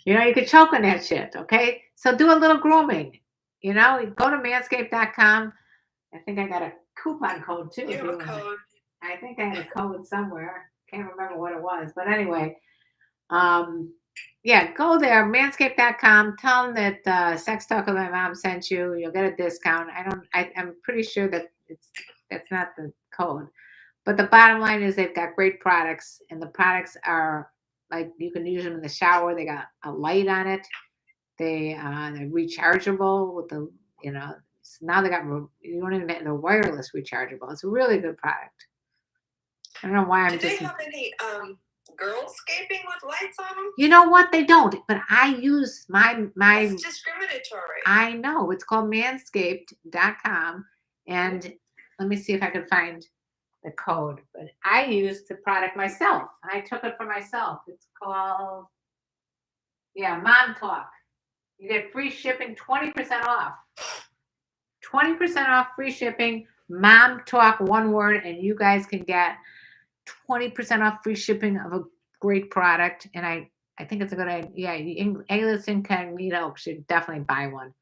You know, you could choke on that shit, okay? So do a little grooming. You know, go to manscaped.com. I think I got a coupon code too. You have a code. I think I had a code somewhere. Can't remember what it was. But anyway, yeah, go there, manscaped.com. Tell them that Sex Talk with My Mom sent you. You'll get a discount. I'm pretty sure that that's not the code. But the bottom line is they've got great products, and the products are like you can use them in the shower. They got a light on it. They're rechargeable with the, you know, so now they got, you don't even they're wireless rechargeable. It's a really good product. I don't know why Do they have any girl-scaping with lights on them? You know what? They don't. But I use my. It's discriminatory. I know. It's called manscaped.com. And let me see if I can find the code. But I used the product myself. I took it for myself. It's called, Mom Talk. You get free shipping, 20% off. 20% off free shipping. Mom Talk, one word, and you guys can get 20% off free shipping of a great product. And I think it's a good idea. Yeah, A-list incognito should definitely buy one.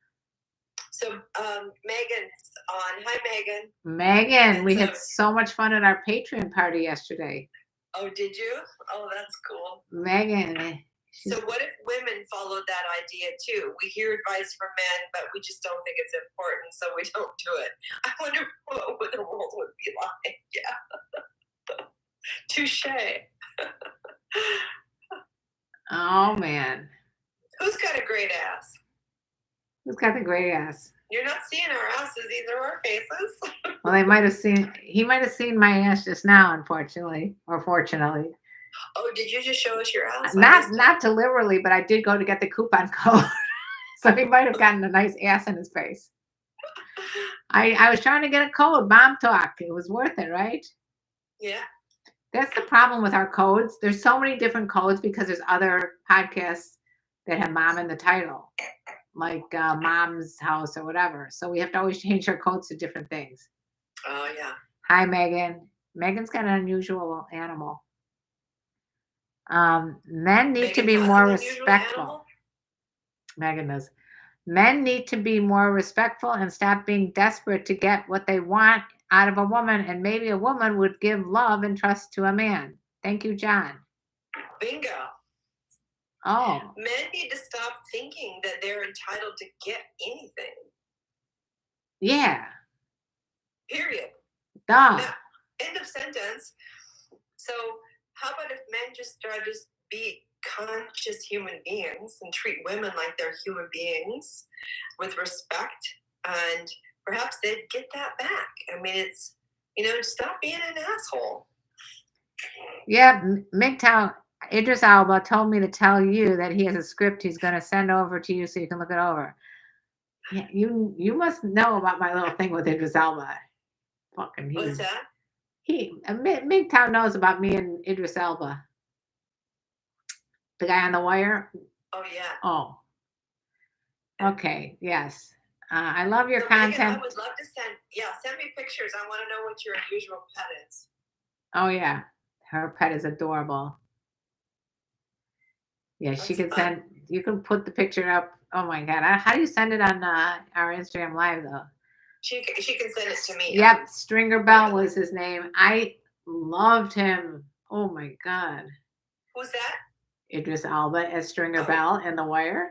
So Megan's on. Hi, Megan. Megan, we had so much fun at our Patreon party yesterday. Oh, did you? Oh, that's cool. Megan. So what if women followed that idea too? We hear advice from men, but we just don't think it's important, so we don't do it. I wonder what the world would be like. Yeah. Touche. Oh, man. Who's got a great ass? Who's got the great ass? You're not seeing our asses either, our faces. Well, he might have seen my ass just now, unfortunately, or fortunately. Oh, did you just show us your ass? Not deliberately, but I did go to get the coupon code. So he might have gotten a nice ass in his face. I was trying to get a code, Mom Talk. It was worth it, right? Yeah. That's the problem with our codes. There's so many different codes because there's other podcasts that have mom in the title, like Mom's House or whatever. So we have to always change our codes to different things. Oh, yeah. Hi, Megan. Megan's got an unusual animal. Men need to be more respectful. Megan does. Men need to be more respectful and stop being desperate to get what they want out of a woman, and maybe a woman would give love and trust to a man. Thank you, John. Bingo. Oh. Men need to stop thinking that they're entitled to get anything. Yeah. Period. Duh. Now, end of sentence. So how about if men just try to be conscious human beings and treat women like they're human beings with respect, and perhaps they'd get that back. I mean, it's, stop being an asshole. Yeah, MGTOW, Idris Elba told me to tell you that he has a script he's going to send over to you so you can look it over. Yeah, you must know about my little thing with Idris Elba. Fucking What's that? MGTOW knows about me and Idris Elba. The guy on The Wire? Oh, yeah. Oh. Okay, yes. I love your so content. Megan, I would love to send me pictures. I want to know what your unusual pet is. Oh yeah, her pet is adorable. Yeah, she That's can fun. send. You can put the picture up. Oh my god, how do you send it on our Instagram live though? She can send it to me. Yep, Stringer Bell privately. was his name. I loved him. Oh my god, Who's that? Idris Elba as Stringer Oh. Bell in The Wire.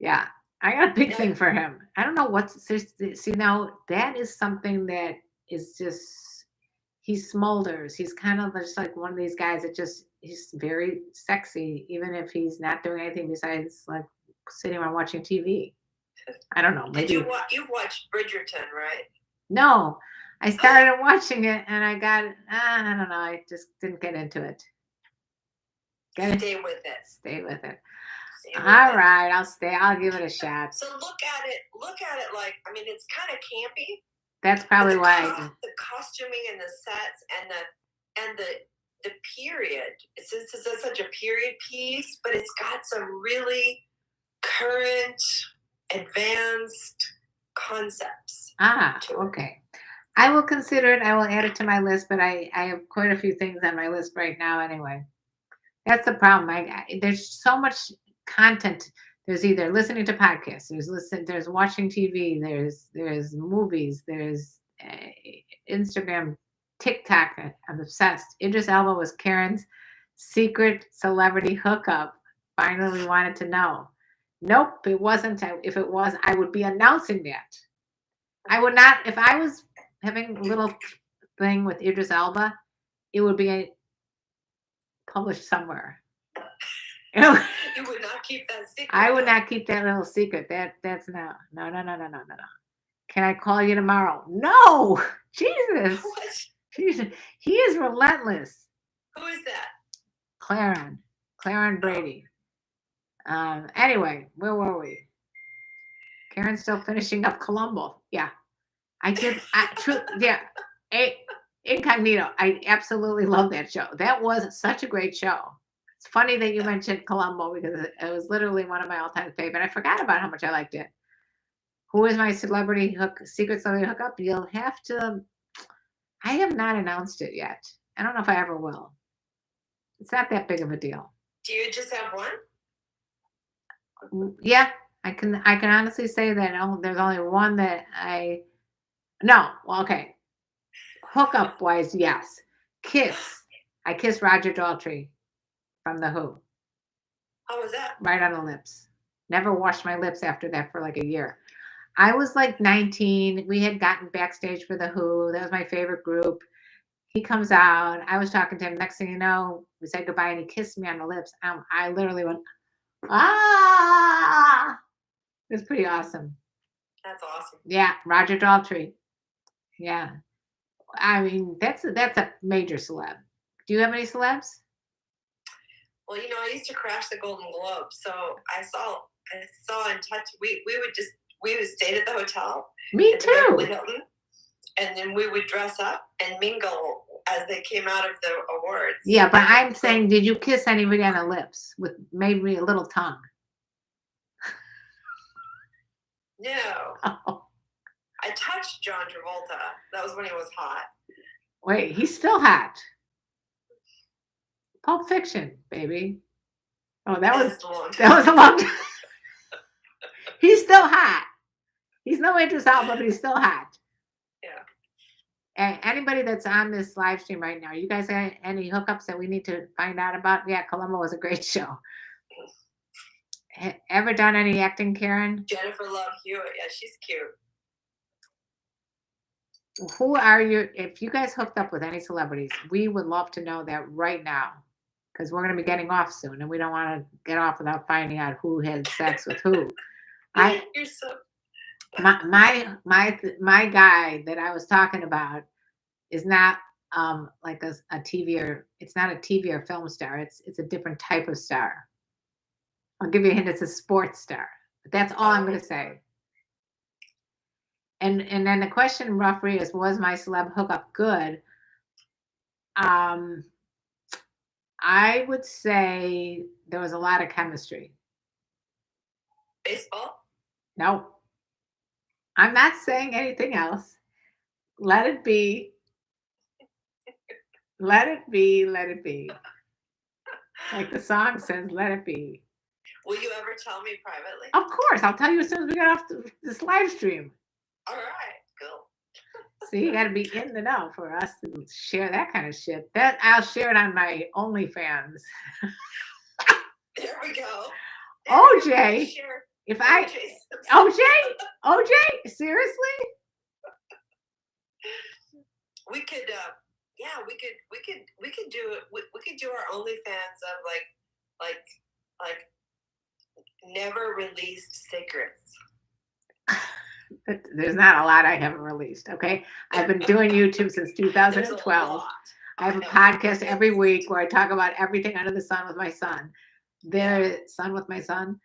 Yeah, I got a big Yeah. thing for him. I don't know what's see now. That is something that is just he smolders. He's kind of just like one of these guys that just he's very sexy, even if he's not doing anything besides like sitting around watching TV. I don't know. Did Maybe you've watched Bridgerton, right? no. I started watching it and I got I don't know. I just didn't get into it. Stay with it. Stay with it. Stay with All it. right, I'll stay. I'll give it a shot. So look at it. Look at it like I mean, it's kind of campy. That's probably But why. the costuming and the sets and the period. It's such a period piece, but it's got some really current, advanced concepts. Okay. I will consider it. I will add it to my list, but I have quite a few things on my list right now anyway. That's the problem. There's so much content. There's either listening to podcasts, there's watching TV, there's movies, there's Instagram, TikTok. I'm obsessed. Idris Elba was Karen's secret celebrity hookup. Finally wanted to know. Nope, it wasn't. If it was, I would be announcing that. I would not. If I was having a little thing with Idris Elba, it would be published somewhere. You would not keep that secret. I would not keep that little secret. That's no. Can I call you tomorrow? No. Jesus. What? Jesus. He is relentless. Who is that? Claren Brady. Anyway, where were we? Karen's still finishing up Columbo. Yeah. Yeah. Incognito. I absolutely love that show. That was such a great show. It's funny that you mentioned Columbo because it was literally one of my all-time favorite. I forgot about how much I liked it. Who is my secret celebrity hookup? You'll have to. I have not announced it yet. I don't know if I ever will. It's not that big of a deal. Do you just have one? Yeah, I can honestly say that there's only one that no, well, okay. Hookup wise, yes. I kissed Roger Daltrey from The Who. How was that? Right on the lips. Never washed my lips after that for like a year. I was like 19. We had gotten backstage for The Who. That was my favorite group. He comes out. I was talking to him. Next thing you know, we said goodbye and he kissed me on the lips. I literally went, ah! It was pretty awesome. That's awesome. Yeah, Roger Daltrey. Yeah. I mean, that's a major celeb. Do you have any celebs? Well, I used to crash the Golden Globe, so I saw in touch. We would stay at the hotel. Me at the too. Beverly Hilton, and then we would dress up and mingle as they came out of the awards. Yeah, but I'm saying, did you kiss anybody on the lips with maybe a little tongue? No. Oh. I touched John Travolta. That was when he was hot. Wait, he's still hot. Pulp Fiction, baby. Oh, that was a long time. He's still hot. He's no Idris Elba, but he's still hot. Yeah. And anybody that's on this live stream right now, you guys have any hookups that we need to find out about? Yeah, Columbo was a great show. Ever done any acting, Karen? Jennifer Love Hewitt. Yeah, she's cute. Who are you? If you guys hooked up with any celebrities, we would love to know that right now, because we're going to be getting off soon, and we don't want to get off without finding out who had sex with who. You're so. My guy that I was talking about is not like a TV or it's not a TV or film star. It's a different type of star. I'll give you a hint. It's a sports star. But that's all I'm going to say. And then the question roughly is, was my celeb hookup good? I would say there was a lot of chemistry. Baseball? No. I'm not saying anything else. Let it be. Let it be, let it be. Like the song says, let it be. Will you ever tell me privately? Of course, I'll tell you as soon as we get off this live stream. All right, cool. So you got to be in the know for us to share that kind of shit. That I'll share it on my OnlyFans. There we go. OJ, Share if I OJ. OJ, seriously? We could, yeah, we could do it. We could do our OnlyFans of like never released secrets. There's not a lot I haven't released. Okay, I've been doing YouTube since 2012. I have a podcast every week where I talk about everything under the sun with my son. Son with my son.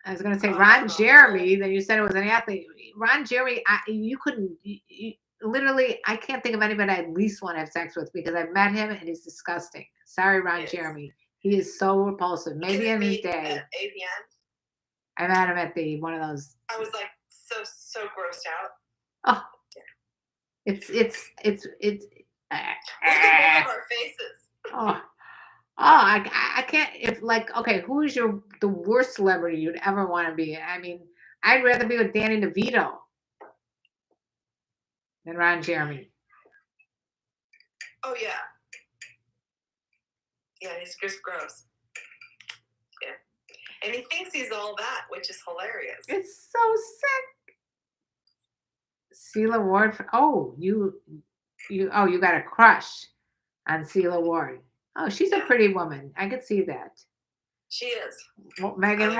I was going to say Ron Jeremy. Then you said it was an athlete. Ron Jeremy. You couldn't. Literally, I can't think of anybody I at least want to have sex with because I've met him and he's disgusting. Sorry, Ron Jeremy. He is so repulsive. Maybe in his day. AVN. I met him at one of those. I was like so grossed out. Oh, it's. Look at both of our faces. I can't. If like, okay, who is the worst celebrity you'd ever want to be? I mean, I'd rather be with Danny DeVito than Ron Jeremy. Oh yeah, he's just gross. Yeah, and he thinks he's all that, which is hilarious. It's so sick. Celia Ward. You got a crush on Celia Ward. Oh, she's a pretty woman. I could see that. She is. Well, Megan,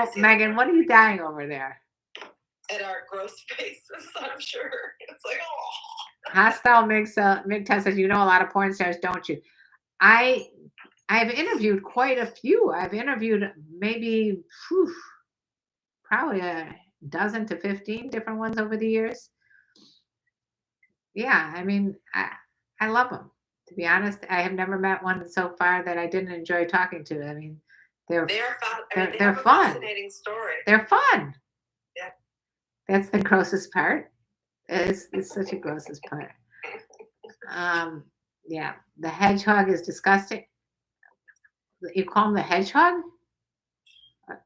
what are you dying over there? At our gross faces, I'm sure. It's like, oh. Hostile Mig Tess says, you know a lot of porn stars, don't you? I've interviewed quite a few. I've interviewed maybe probably a dozen to 15 different ones over the years. Yeah, I mean, I love them. To be honest, I have never met one so far that I didn't enjoy talking to. I mean, they're fun. Fascinating story. They're fun. Yeah, that's the grossest part. It's such a grossest part. Yeah, the hedgehog is disgusting. You call him the hedgehog?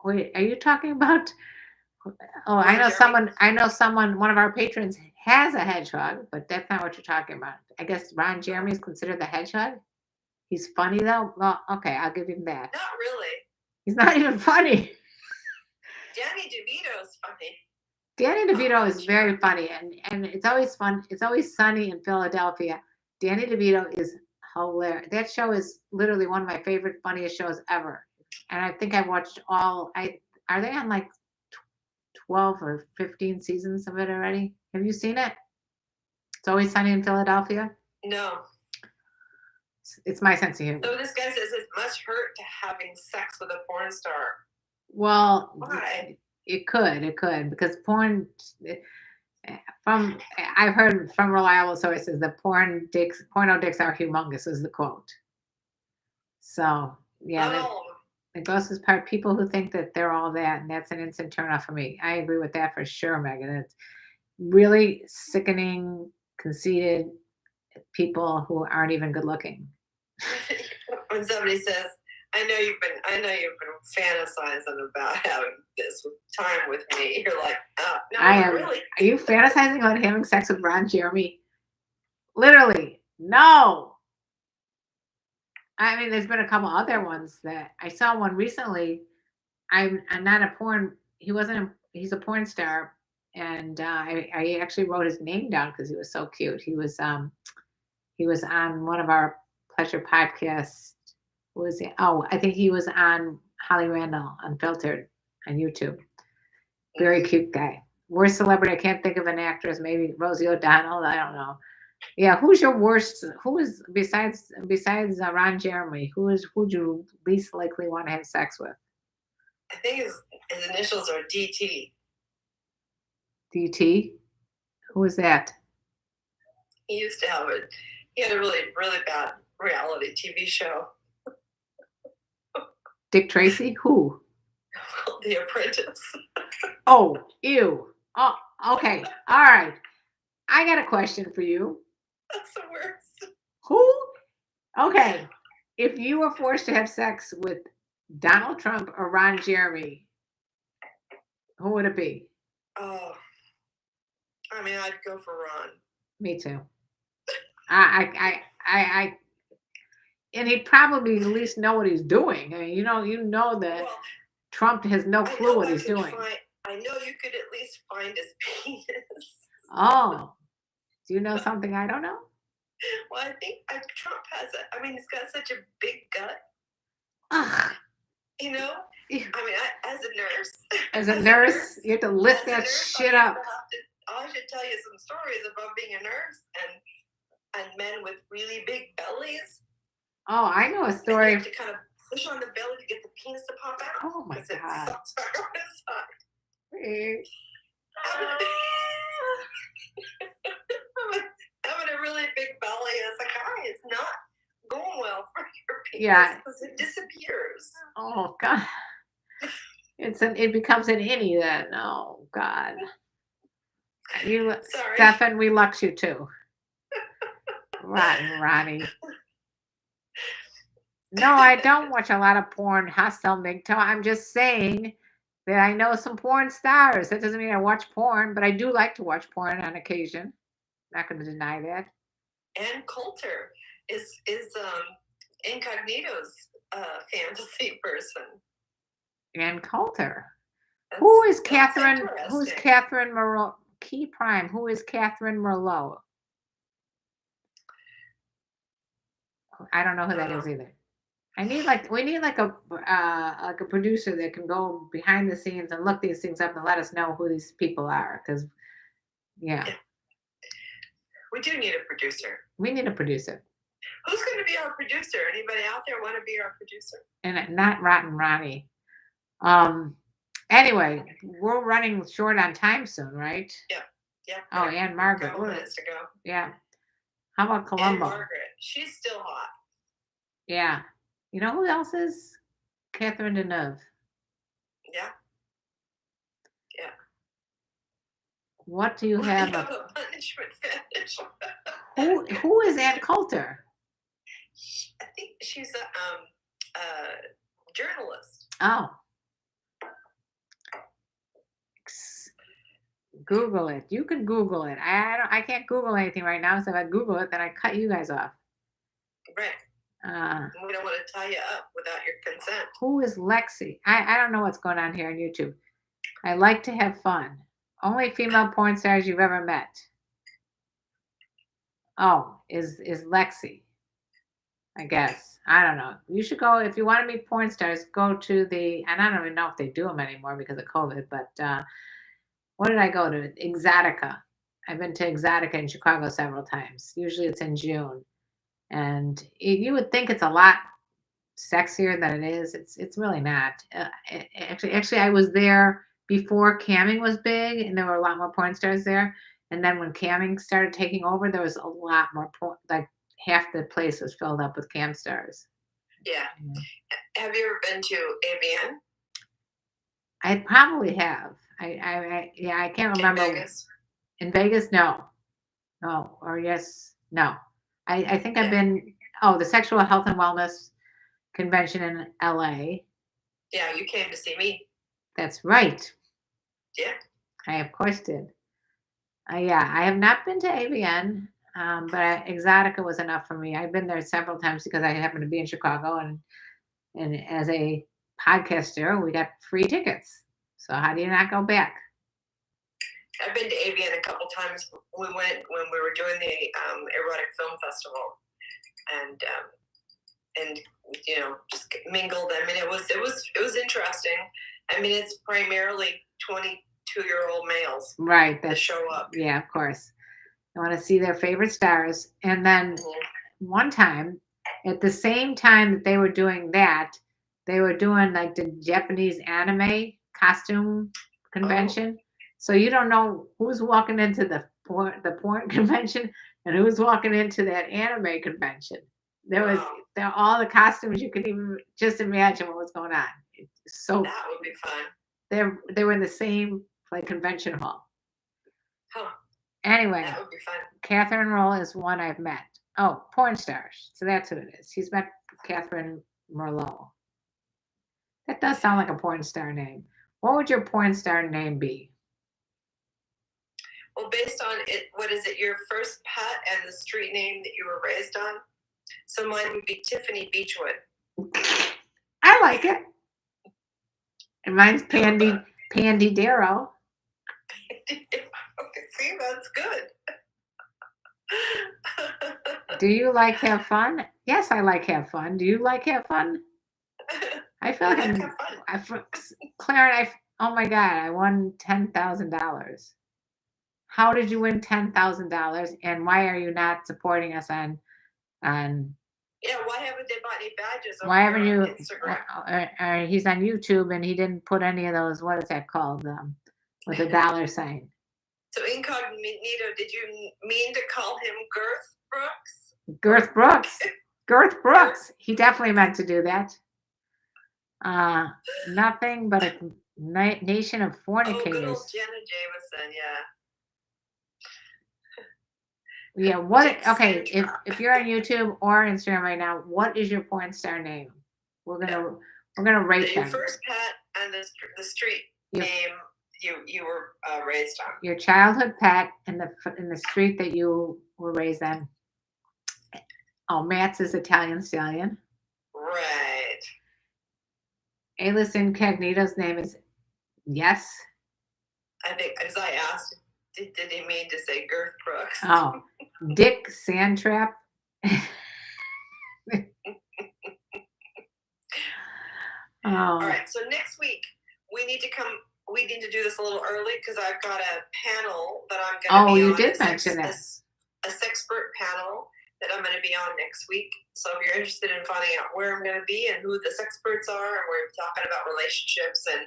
Wait, are you talking about? Oh, I know someone. One of our patrons has a hedgehog, but that's not what you're talking about. I guess Ron Jeremy is considered the hedgehog. He's funny though. Well, okay, I'll give him that. Not really. He's not even funny. Danny DeVito is funny. Danny DeVito is very funny, and it's always fun. It's always sunny in Philadelphia. Danny DeVito is hilarious. That show is literally one of my favorite, funniest shows ever. And I think I watched all. Are they on like 12 or 15 seasons of it already? Have you seen it? It's Always Sunny in Philadelphia? No. It's my sense of humor. So this guy says it must hurt to having sex with a porn star. Well, why? It could because porno I've heard from reliable sources that porno dicks are humongous is the quote. So yeah, the grossest part, people who think that they're all that, and that's an instant turn off for me. I agree with that for sure, Megan. It's really sickening, conceited people who aren't even good looking. When somebody says, I know you've been fantasizing about having this time with me. You're like, no, not really. Are you fantasizing about having sex with Ron Jeremy? Literally, no. I mean, there's been a couple other ones that I saw one recently. I'm not a porn. He's a porn star, and I actually wrote his name down because he was so cute. He was on one of our pleasure podcasts. Was it? Oh, I think he was on Holly Randall Unfiltered on YouTube. Very cute guy. Worst celebrity, I can't think of an actress. Maybe Rosie O'Donnell. I don't know. Yeah, who's your worst? Who is besides Ron Jeremy? Who'd you least likely want to have sex with? I think his initials are DT. DT? Who is that? He used to have he had a really, really bad reality TV show. Dick Tracy? Who? The Apprentice. Oh, ew. Oh, okay. All right. I got a question for you. That's the worst. Who Okay. If you were forced to have sex with Donald Trump or Ron Jeremy, who would it be? Oh, I mean, I'd go for Ron. Me too. I and he'd probably at least know what he's doing. I mean, you know that Well, Trump has no I clue know what I he's could doing. I know you could at least find his penis. Oh, do you know something I don't know? Well, I think Trump has I mean, he's got such a big gut. Ugh. You know, Yeah. I mean, as a nurse, As a nurse, you have to lift as a that nurse, shit up. I should tell you some stories about being a nurse and men with really big bellies. Oh, I know a And you story. have to kind of push on the belly to get the penis to pop out. Oh my 'cause it God. sucks back on his side. Having a really big belly as a guy is not going well for your penis Yeah. because it disappears. Oh God. It becomes an innie then. Oh God. You, Sorry. Stefan, we lux you too. Rotten Ronnie. No, I don't watch a lot of porn. Hustle MGTOW. I'm just saying that I know some porn stars. That doesn't mean I watch porn, but I do like to watch porn on occasion. Not going to deny that. Ann Coulter is Incognito's fantasy person. Ann Coulter. That's, Who is that's Catherine? Who's interesting. Catherine Merlot? Key Prime. Who is Catherine Merlot? I don't know who that is either. We need like a producer that can go behind the scenes and look these things up and let us know who these people are. Because yeah, We do need a producer. we need a producer. Who's going to be our producer? Anybody out there want to be our producer? And not Rotten Ronnie. Anyway, we're running short on time soon, right? Yep. Oh, and Margaret. A couple minutes to go. Yeah. How about And Columbo? Margaret. She's still hot. Yeah. You know who else is? Catherine Deneuve. Yeah. What do you We have? have a punishment fetish. Who is Ann Coulter? I think she's a journalist. Oh. Google it. You can Google it. I can't Google anything right now, so if I Google it, then I cut you guys off. Right. We don't want to tie you up without your consent. Who is Lexi? I don't know what's going on here on YouTube. I like to have fun. Only female porn stars you've ever met. Oh, is Lexi. I guess. I don't know. You should go, if you want to meet porn stars, go to and I don't even know if they do them anymore because of COVID, but what did I go to? Exotica. I've been to Exotica in Chicago several times. Usually it's in June. And you would think it's a lot sexier than it is. It's really not. Actually, I was there before camming was big, and there were a lot more porn stars there. And then when camming started taking over, there was a lot more porn. Like half the place was filled up with cam stars. Yeah. Have you ever been to AVN? I probably have. I can't remember. In Vegas? In Vegas, no. Or yes, no. I think I've been. Oh, the Sexual Health and Wellness Convention in LA. Yeah, you came to see me. That's right. Yeah. I of course did. Yeah, I have not been to AVN, but Exotica was enough for me. I've been there several times because I happen to be in Chicago, and as a podcaster, we got free tickets. So how do you not go back? I've been to AVN a couple times. We went when we were doing the erotic film festival, and just mingled. I mean, it was interesting. I mean, it's primarily 22-year-old males, right? That show up. Yeah, of course. I want to see their favorite stars, and then one time, at the same time that they were doing that, they were doing like the Japanese anime costume convention. Oh. So you don't know who's walking into the porn convention and who's walking into that anime convention. There was all the costumes you could even just imagine what was going on. So that would be fun. They were in the same convention hall. Huh. Anyway, that would be fun. Catherine Roll is one I've met. Oh, porn star. So that's who it is. He's met Catherine Merlot. That does sound like a porn star name. What would your porn star name be? Well, based on it, what is it? Your first pet and the street name that you were raised on. So mine would be Tiffany Beechwood. I like it. And mine's Pandy Darrow. Okay, see, that's good. Do you like have fun? Yes, I like have fun. Do you like have fun? I feel like Claire, oh my God, I won $10,000. How did you win $10,000? And why are you not supporting us on? Yeah, why haven't they bought any badges? Why haven't you? On Instagram? He's on YouTube and he didn't put any of those. What is that called? With a dollar sign. So incognito, did you mean to call him Girth Brooks? Girth Brooks. Girth Brooks. He definitely meant to do that. Nothing but a nation of fornicators. Oh, good old Jenna Jameson, yeah. Yeah, what? Okay, if you're on YouTube or Instagram right now, what is your porn star name? We're gonna rate them. Your first pet and the street name you were raised on. Your childhood pet and the street that you were raised on. Oh, Matt's is Italian Stallion. Right. A-list Incognito's name is Yes. I think, as I asked, did he mean to say Girth Brooks? Oh, Dick Sandtrap. All right, so next week we need to do this a little early because I've got a panel that I'm going to be on. You did mention that. A sexpert panel that I'm going to be on next week. So if you're interested in finding out where I'm going to be and who the sexperts are, and we're talking about relationships and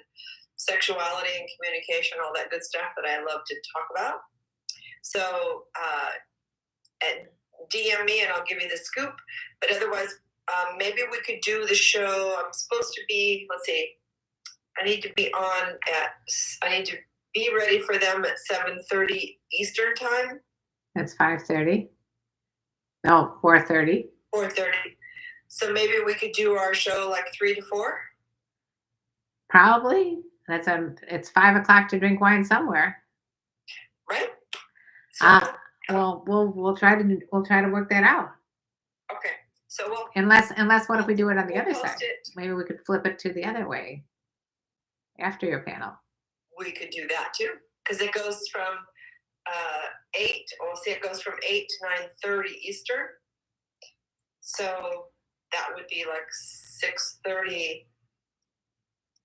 sexuality and communication, all that good stuff that I love to talk about. So and DM me and I'll give you the scoop. But otherwise, maybe we could do the show. I'm supposed to be, let's see, I need to be ready for them at 7:30 Eastern time. That's 5:30. No, 4:30. 4:30. So maybe we could do our show like 3 to 4. Probably. It's 5 o'clock to drink wine somewhere. Right. So, well, we'll try to work that out. Okay. So unless what if we do it on the other side? Maybe we could flip it to the other way after your panel. We could do that too, because it goes from 8. Well, see, it goes from 8 to 9:30 Eastern. So that would be like 6:30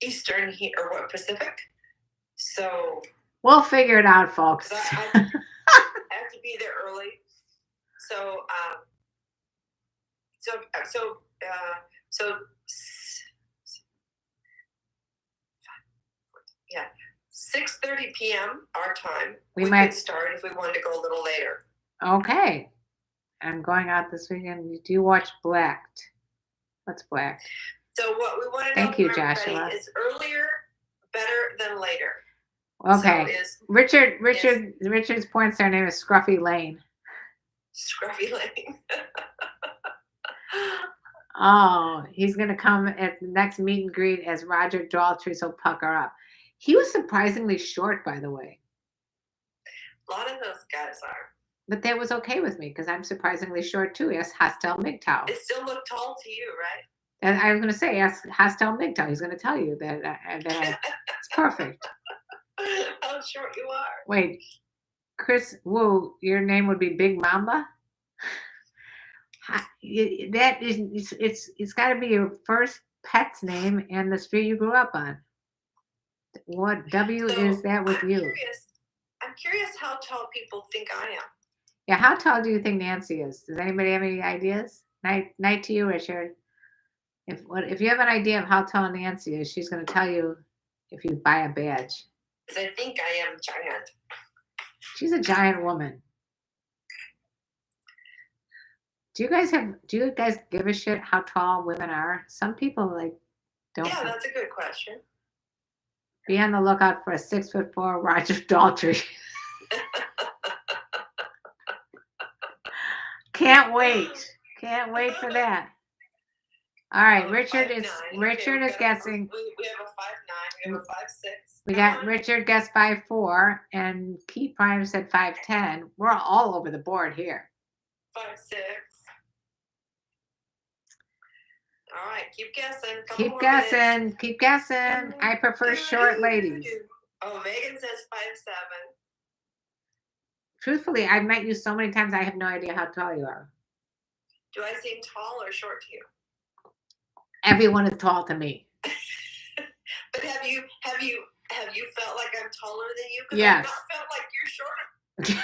Eastern here, or what, Pacific? So we'll figure it out, folks. I have to be there early. So yeah, 6:30 p.m. our time. We might start if we wanted to go a little later. Okay. I'm going out this weekend. Do you watch Blacked? What's Blacked? So what we want to know from everybody is earlier better than later. Okay. So Richard's porn star name is Scruffy Lane. Scruffy Lane. Oh, he's going to come at the next meet and greet as Roger Daltrey, so pucker up. He was surprisingly short, by the way. A lot of those guys are. But that was okay with me because I'm surprisingly short too. Yes, Hostel MGTOW. It still looked tall to you, right? And I was going to say, ask Hostel MGTOW. He's going to tell you that it's perfect. How short you are. Wait, Chris Wu, your name would be Big Mamba? That is, it's got to be your first pet's name and the street you grew up on. What W is that with you? I'm curious how tall people think I am. Yeah, how tall do you think Nancy is? Does anybody have any ideas? Night to you, Richard. If you have an idea of how tall Nancy is, she's going to tell you if you buy a badge. Because I think I am giant. She's a giant woman. Do you guys give a shit how tall women are? Some people don't. Yeah, that's a good question. Be on the lookout for a 6'4" Roger Daltrey. Can't wait. Can't wait for that. All right, Richard is 5'9". Richard Okay, is guessing. We have a 5'9". We have a 5'6". We Come got on. Richard guessed 5'4", and Key Prime said 5'10". We're all over the board here. 5'6". All right, keep guessing. Couple Keep more guessing. minutes. Keep guessing. I prefer short ladies. Oh, Megan says 5'7". Truthfully, I've met you so many times. I have no idea how tall you are. Do I seem tall or short to you? Everyone is tall to me. But have you felt like I'm taller than you? Because Yes. I've not felt like you're shorter.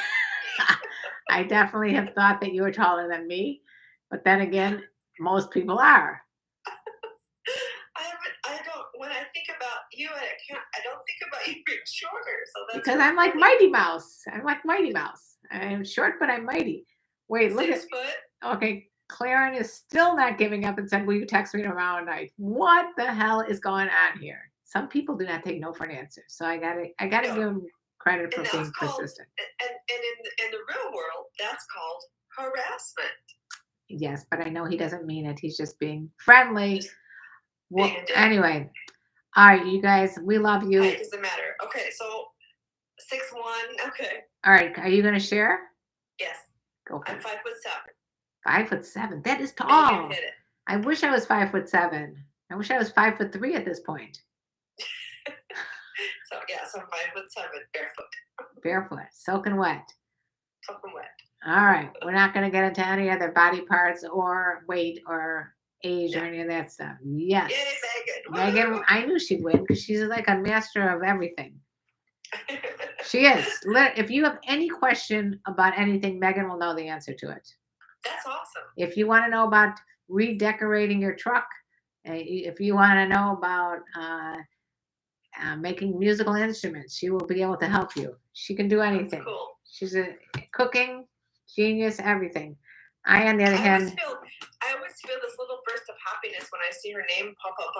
I definitely have thought that you were taller than me, but then again, most people are. I don't. When I think about you, I don't think about you being shorter. So that's Because I'm like Mighty Mouse. I'm like Mighty Mouse. I'm short, but I'm mighty. Wait, look 6 at. foot. Okay, Claren is still not giving up and said, "Will you text me tomorrow night?" What the hell is going on here? Some people do not take no for an answer, so I gotta give them credit for And being that's called, persistent. and in the real world, that's called harassment. Yes, but I know he doesn't mean it. He's just being friendly. Just Well, being a dick. anyway, all right, you guys, we love you. Height doesn't matter. Okay, so 6'1". Okay. All right, are you going to share? Yes. Go for I'm it. 5'7". 5'7". That is Megan tall. hit it. I wish I was 5'7". I wish I was 5'3" at this point. So yes, I'm 5'7", barefoot. Barefoot, soaking wet. Soaking wet. All right, we're not going to get into any other body parts or weight or age or any of that stuff. Yes. Yay, Megan, Megan. I knew she'd win because she's like a master of everything. She is. If you have any question about anything, Megan will know the answer to it. That's awesome. If you want to know about redecorating your truck, if you want to know about making musical instruments, she will be able to help you. She can do anything. That's cool. She's a cooking genius, everything. I, on the other hand, I always feel this little burst of happiness when I see her name pop up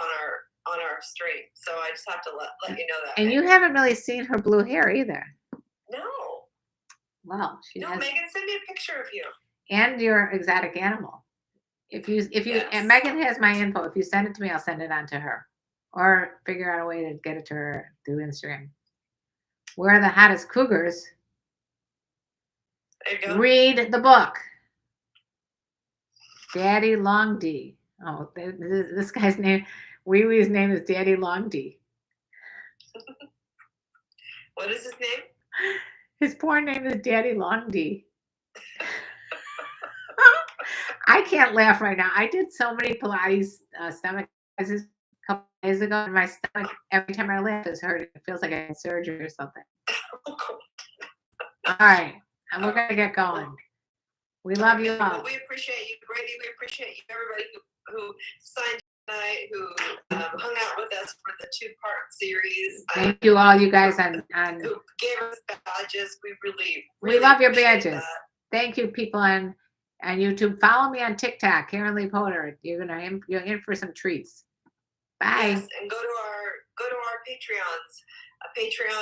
on our stream. So I just have to let you know that. And Megan. you haven't really seen her blue hair either. No. Well, she has. Megan, send me a picture of you. And your exotic animal. If you Yes. And Megan has my info. If you send it to me, I'll send it on to her, or figure out a way to get it to her through Instagram. We're the hottest cougars. There you go. Read the book. Daddy Long D. Oh, this guy's name, Wee Wee's name is Daddy Long D. What is his name? His porn name is Daddy Long D. I can't laugh right now. I did so many Pilates stomach exercises a couple days ago, and my stomach, every time I laugh, is hurting. It feels like I had surgery or something. All right, and we're going to get going. We love you all. Well, we appreciate you, Brady. We appreciate you, everybody who signed tonight, who hung out with us for the 2-part series. Thank you all, you guys, on who gave us badges. We really we love your appreciate badges. that. Thank you, people on YouTube. Follow me on TikTok, KarenLee Potter. You're in for some treats. Bye. Yes, and go to our Patreons. Patreon